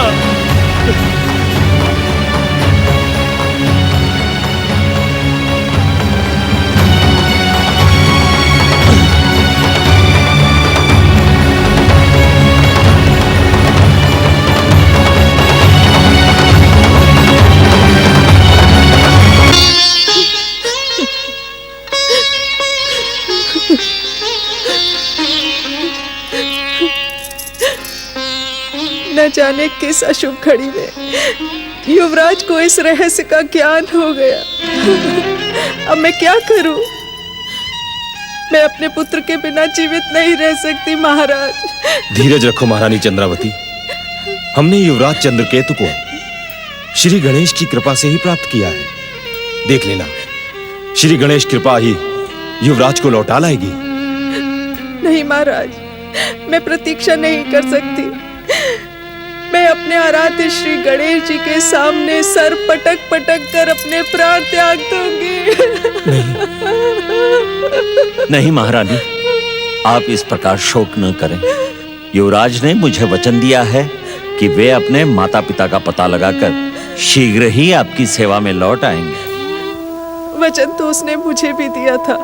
न जाने किस अशुभ घड़ी में युवराज को इस रहस्य का ज्ञान हो गया। अब मैं क्या करूं? मैं अपने पुत्र के बिना जीवित नहीं रह सकती महाराज। धीरज रखो महारानी चंद्रावती, हमने युवराज चंद्रकेतु को श्री गणेश की कृपा से ही प्राप्त किया है। देख लेना, श्री गणेश कृपा ही युवराज को लौटा लाएगी। नहीं महाराज, मैं प्रतीक्षा नहीं कर सकती। मैं अपने आराध्य श्री गणेश जी के सामने सर पटक पटक कर अपने प्राण त्याग दूंगी। नहीं महारानी, आप इस प्रकार शोक न करें। युवराज ने मुझे वचन दिया है कि वे अपने माता पिता का पता लगाकर शीघ्र ही आपकी सेवा में लौट आएंगे। वचन तो उसने मुझे भी दिया था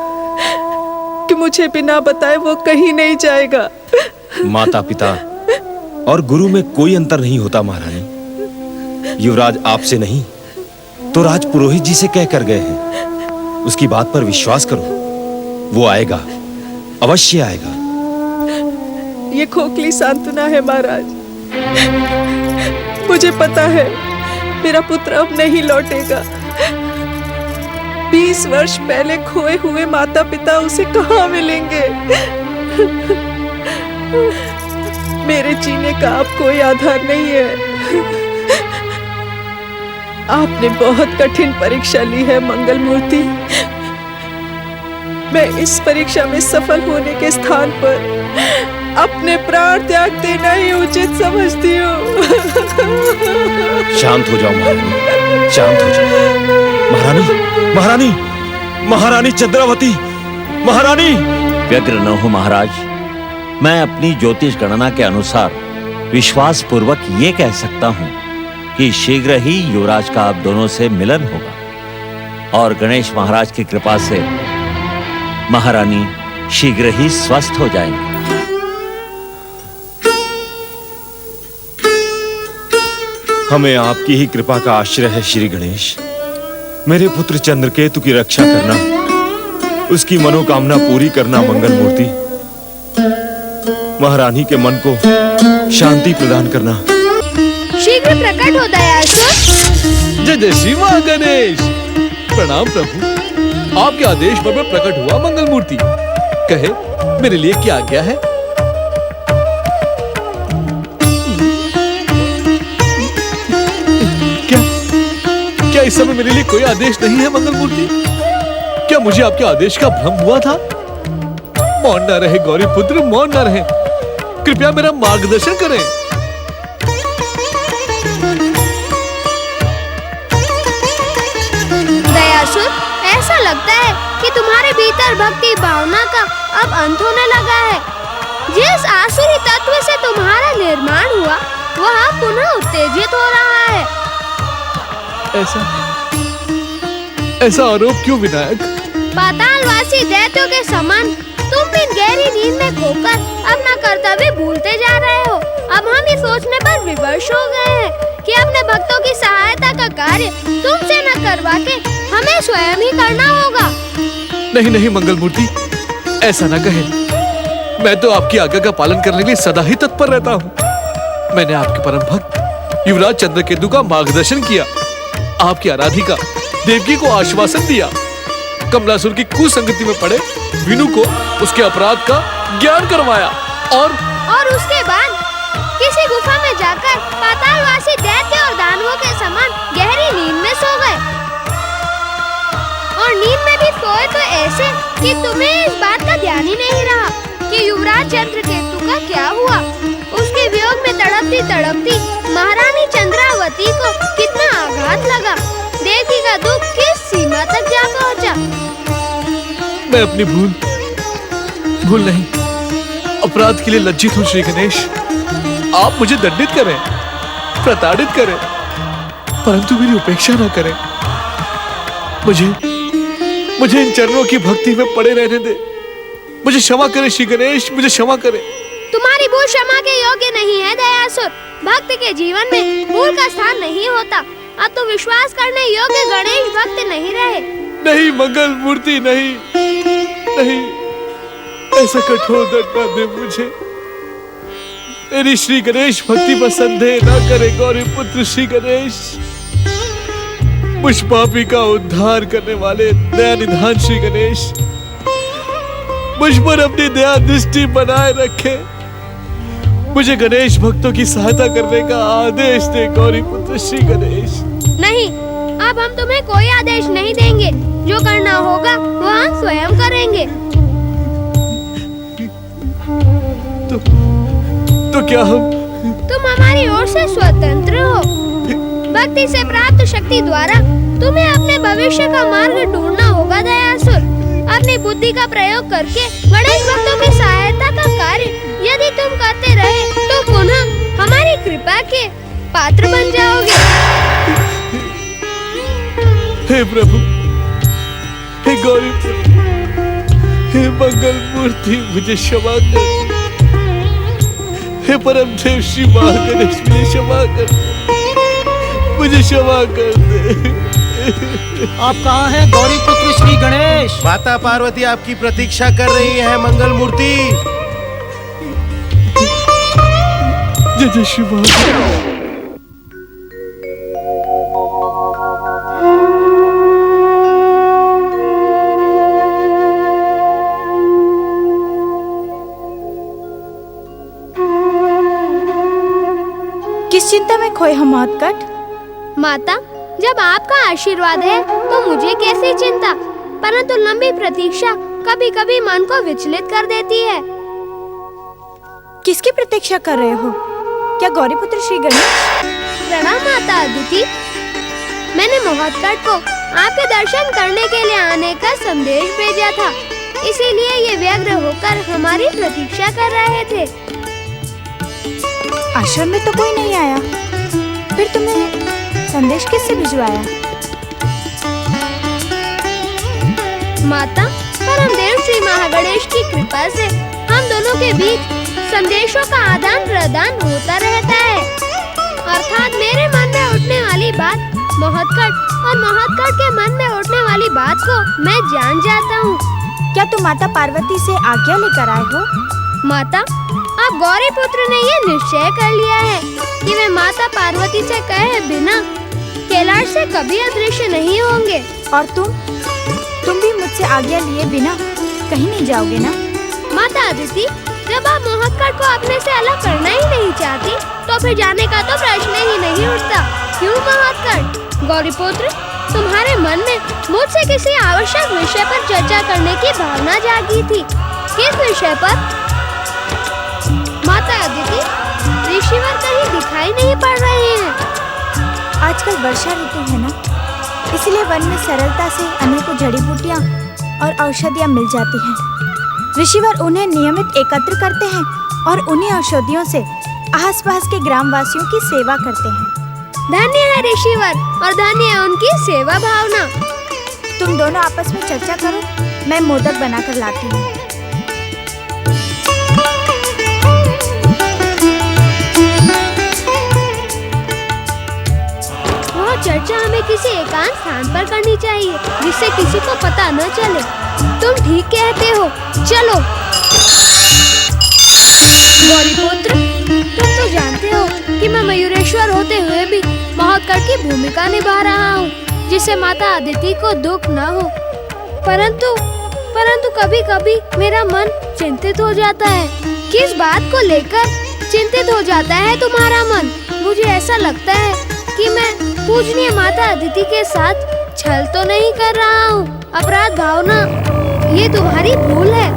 कि मुझे बिना बताए वो कहीं नहीं जाएगा। माता पिता और गुरु में कोई अंतर नहीं होता महारानी। युवराज आपसे नहीं तो राज पुरोहित जी से कह कर गए हैं। उसकी बात पर विश्वास करो, वो आएगा, अवश्य आएगा। ये खोखली सांत्वना है महाराज। मुझे पता है मेरा पुत्र अब नहीं लौटेगा। 20 वर्ष पहले खोए हुए माता पिता उसे कहाँ मिलेंगे? मेरे जीने का अब कोई आधार नहीं है। आपने बहुत कठिन परीक्षा ली है मंगल मूर्ति। मैं इस परीक्षा में सफल होने के स्थान पर अपने प्राण त्याग देना ही उचित समझती हूँ। शांत हो जाओ महारानी, शांत हो जाओ। महारानी, महारानी चंद्रावती, महारानी। व्यग्र न हो महाराज। मैं अपनी ज्योतिष गणना के अनुसार विश्वास पूर्वक ये कह सकता हूं कि शीघ्र ही युवराज का आप दोनों से मिलन होगा और गणेश महाराज की कृपा से महारानी शीघ्र ही स्वस्थ हो जाएंगे। हमें आपकी ही कृपा का आश्रय है श्री गणेश। मेरे पुत्र चंद्रकेतु की रक्षा करना, उसकी मनोकामना पूरी करना मंगल मूर्ति। महारानी के मन को शांति प्रदान करना। शीघ्र प्रकट हो दयासुर। जय जय श्री मां गणेश। प्रणाम प्रभु, आपके आदेश पर मैं प्रकट हुआ मंगल मूर्ति। कहे मेरे लिए क्या आज्ञा है? क्या इस समय मेरे लिए कोई आदेश नहीं है मंगल मूर्ति? क्या मुझे आपके आदेश का भ्रम हुआ था? मौन न रहे गौरी पुत्र, मौन न रहे। कृपया मेरा मार्गदर्शन करें। दयासुर, ऐसा लगता है कि तुम्हारे भीतर भक्ति भावना का अब अंत होने लगा है। जिस आसुरी तत्व से तुम्हारा निर्माण हुआ वह पुनः उत्तेजित हो रहा है। ऐसा आरोप क्यों विनायक? पातालवासी दैत्यों के समान तुम भी गहरी नींद में खोकर अपना कर्तव्य भूलते जा रहे हो। अब हम ये सोचने पर विवश हो गए हैं कि अपने भक्तों की सहायता का कार्य तुमसे न करवा के हमें स्वयं ही करना होगा। नहीं नहीं मंगल मूर्ति, ऐसा न कहे। मैं तो आपकी आज्ञा का पालन करने के लिए सदा ही तत्पर रहता हूँ। मैंने आपके परम भक्त युवराज चंद्रकेतु का मार्गदर्शन किया, आपकी आराधिका देवकी को आश्वासन दिया, कमलासुर की कुसंगति में पड़े विनु को उसके अपराध का ज्ञान करवाया और उसके बाद किसी गुफा में जाकर पातालवासी दैत्य और दानवों के समान गहरी नींद में सो गए। और नींद में भी सोए तो ऐसे कि तुम्हें इस बात का ध्यान ही नहीं रहा कि युवराज चंद्रकेतु का क्या हुआ। उसके वियोग में तड़पती तड़पती महारानी चंद्रावती को कितना आघात लगा। देवकी का दुख किस सीमा तक जा पहुंचा। मैं अपनी भूल नहीं, अपराध के लिए लज्जित हूँ श्री गणेश। आप मुझे दंडित करें, प्रताड़ित करें, परंतु मेरी उपेक्षा न करें। मुझे इन चरणों की भक्ति में पड़े रहने दे। मुझे क्षमा करें श्री गणेश, मुझे क्षमा करें। तुम्हारी भूल क्षमा के योग्य नहीं है दयासुर। भक्त के जीवन में भूल का स्थान नहीं होता। अब तो विश्वास करने योग्य गणेश भक्त नहीं रहे। नहीं मंगल मूर्ति, नहीं, ऐसा कठोर दंड न दे मुझे। मेरी श्री गणेश भक्ति पर संदेह न करे गौरी पुत्र श्री गणेश। मुझ पापी का उद्धार करने वाले दया निधान श्री गणेश, मुझ पर अपनी दया दृष्टि बनाए रखे। मुझे गणेश भक्तों की सहायता करने का आदेश दे गौरी पुत्र श्री गणेश। नहीं, अब हम तुम्हें कोई आदेश नहीं देंगे। जो करना होगा वह हम स्वयं करेंगे। तो क्या तुम हमारी ओर से स्वतंत्र हो। भक्ति से प्राप्त शक्ति द्वारा तुम्हें अपने भविष्य का मार्ग ढूंढना होगा दयासुर। अपनी बुद्धि का प्रयोग करके गणेश भक्तों की सहायता का कार्य यदि तुम करते रहे तो पुनः हमारी कृपा के पात्र बन जाओगे। हे प्रभु, हे गौरी, हे मंगल मूर्ति, मुझे क्षमा कर। हे परम देव श्री महागणेश, मुझे क्षमा कर, मुझे क्षमा कर दे। आप कहाँ हैं गौरी पुत्र श्री गणेश? माता पार्वती आपकी प्रतीक्षा कर रही है मंगल मूर्ति। जय जय श्री महागणेश। किस चिंता में खोए हम महत्कट? माता, जब आपका आशीर्वाद है तो मुझे कैसी चिंता, परंतु लंबी प्रतीक्षा कभी कभी मन को विचलित कर देती है। किसकी प्रतीक्षा कर रहे हो? क्या गौरी पुत्र श्री गणेश? प्रणाम माता अदिति। मैंने महत्कट को आपके दर्शन करने के लिए आने का संदेश भेजा था, इसीलिए ये व्यग्र होकर हमारी प्रतीक्षा कर रहे थे। आश्रम में तो कोई नहीं आया, फिर तुम्हें संदेश किससे भिजवाया? माता, परमदेव श्री महागणेश की कृपा से हम दोनों के बीच संदेशों का आदान प्रदान होता रहता है। अर्थात मेरे मन में उठने वाली बात महत्कट और महत्कट के मन में उठने वाली बात को मैं जान जाता हूँ। क्या तुम माता पार्वती से आज्ञा लेकर आए हो? माता, अब गौरी पुत्र ने ये निश्चय कर लिया है कि वे माता पार्वती से कहे बिना कैलाश से कभी अदृश्य नहीं होंगे। और तुम भी मुझसे आज्ञा लिए बिना कहीं नहीं जाओगे ना? माता अदिति, जब आप महत्कट को अपने से अलग करना ही नहीं चाहती तो फिर जाने का तो प्रश्न ही नहीं उठता। क्यों महत्कट? गौरी पुत्र, तुम्हारे मन में मुझसे किसी आवश्यक विषय पर चर्चा करने की भावना जागी थी। किस विषय पर? माता अदिति, ऋषिवर कहीं दिखाई नहीं पड़ रहे हैं। आजकल वर्षा ऋतु है ना, इसलिए वन में सरलता से अनेकों जड़ी बूटियाँ और औषधियाँ मिल जाती हैं। ऋषिवर उन्हें नियमित एकत्र करते हैं और उन्हीं औषधियों से आसपास के ग्रामवासियों की सेवा करते हैं। धन्य है ऋषिवर और धन्य है उनकी सेवा भावना। तुम दोनों आपस में चर्चा करो, मैं मोदक बनाकर लाती हूँ। वह चर्चा हमें किसी एकांत स्थान पर करनी चाहिए, जिससे किसी को पता न चले। तुम ठीक कहते हो, चलो। गौरीपुत्र, तुम तो जानते हो कि मैं मयूरेश्वर होते हुए भी महोत्कड़ की भूमिका निभा रहा हूँ, जिससे माता अदिति को दुख न हो। परंतु कभी कभी मेरा मन चिंतित हो जाता है। किस बात को लेकर चिंतित हो जाता है तुम्हारा मन? मुझे ऐसा लगता है कि मैं पूजनीय माता अदिति के साथ छल तो नहीं कर रहा हूँ। अपराध भावना, ये तुम्हारी भूल है।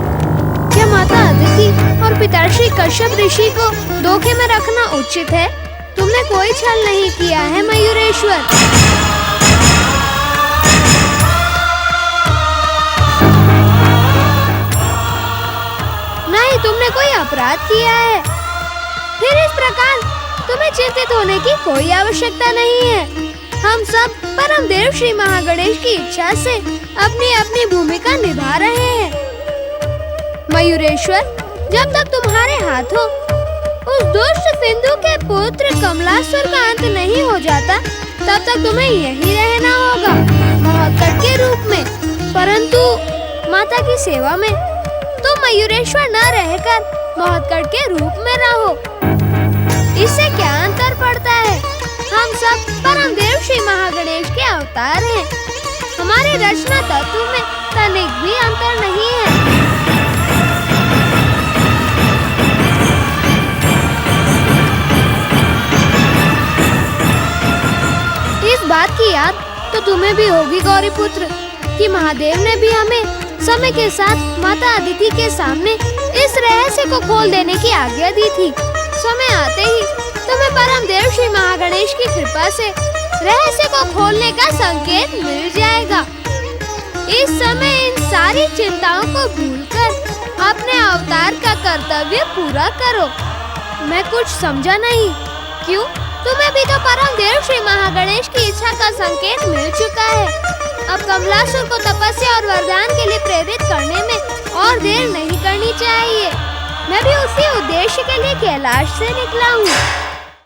क्या माता अदिति और पिताश्री कश्यप ऋषि को धोखे में रखना उचित है? तुमने कोई छल नहीं किया है मयूरेश्वर। नहीं, तुमने कोई अपराध किया है। फिर इस प्रकार तुम्हें चिंतित होने की कोई आवश्यकता नहीं है। हम सब परम देव श्री महागणेश की इच्छा से अपनी अपनी भूमिका निभा रहे हैं। मयूरेश्वर, जब तक तुम्हारे हाथों उस दुष्ट सिंधु के पुत्र कमलासुर का अंत नहीं हो जाता, तब तक तुम्हें यही रहना होगा महोत्कड़ के रूप में। परंतु माता की सेवा में तुम मयूरेश्वर न रहकर महोत्कड़ के रूप में रहो। इससे क्या अंतर पड़ता है? हम सब परम देव श्री महागणेश के अवतार हैं। हमारे रचना तत्व में तनिक भी अंतर नहीं है। इस बात की याद तो तुम्हें भी होगी गौरीपुत्र, कि महादेव ने भी हमें समय के साथ माता अदिति के सामने इस रहस्य को खोल देने की आज्ञा दी थी। समय आते ही तुम्हें परम देव श्री महागणेश की कृपा से रहस्य को खोलने का संकेत मिल जाएगा। इस समय इन सारी चिंताओं को भूलकर अपने अवतार का कर्तव्य पूरा करो। मैं कुछ समझा नहीं। क्यों? तुम्हें भी तो परम देव श्री महागणेश की इच्छा का संकेत मिल चुका है। अब कमलासुर को तपस्या और वरदान के लिए प्रेरित करने में और देर नहीं करनी चाहिए। मैं भी उसी उद्देश्य के लिए कैलाश से निकला हूँ।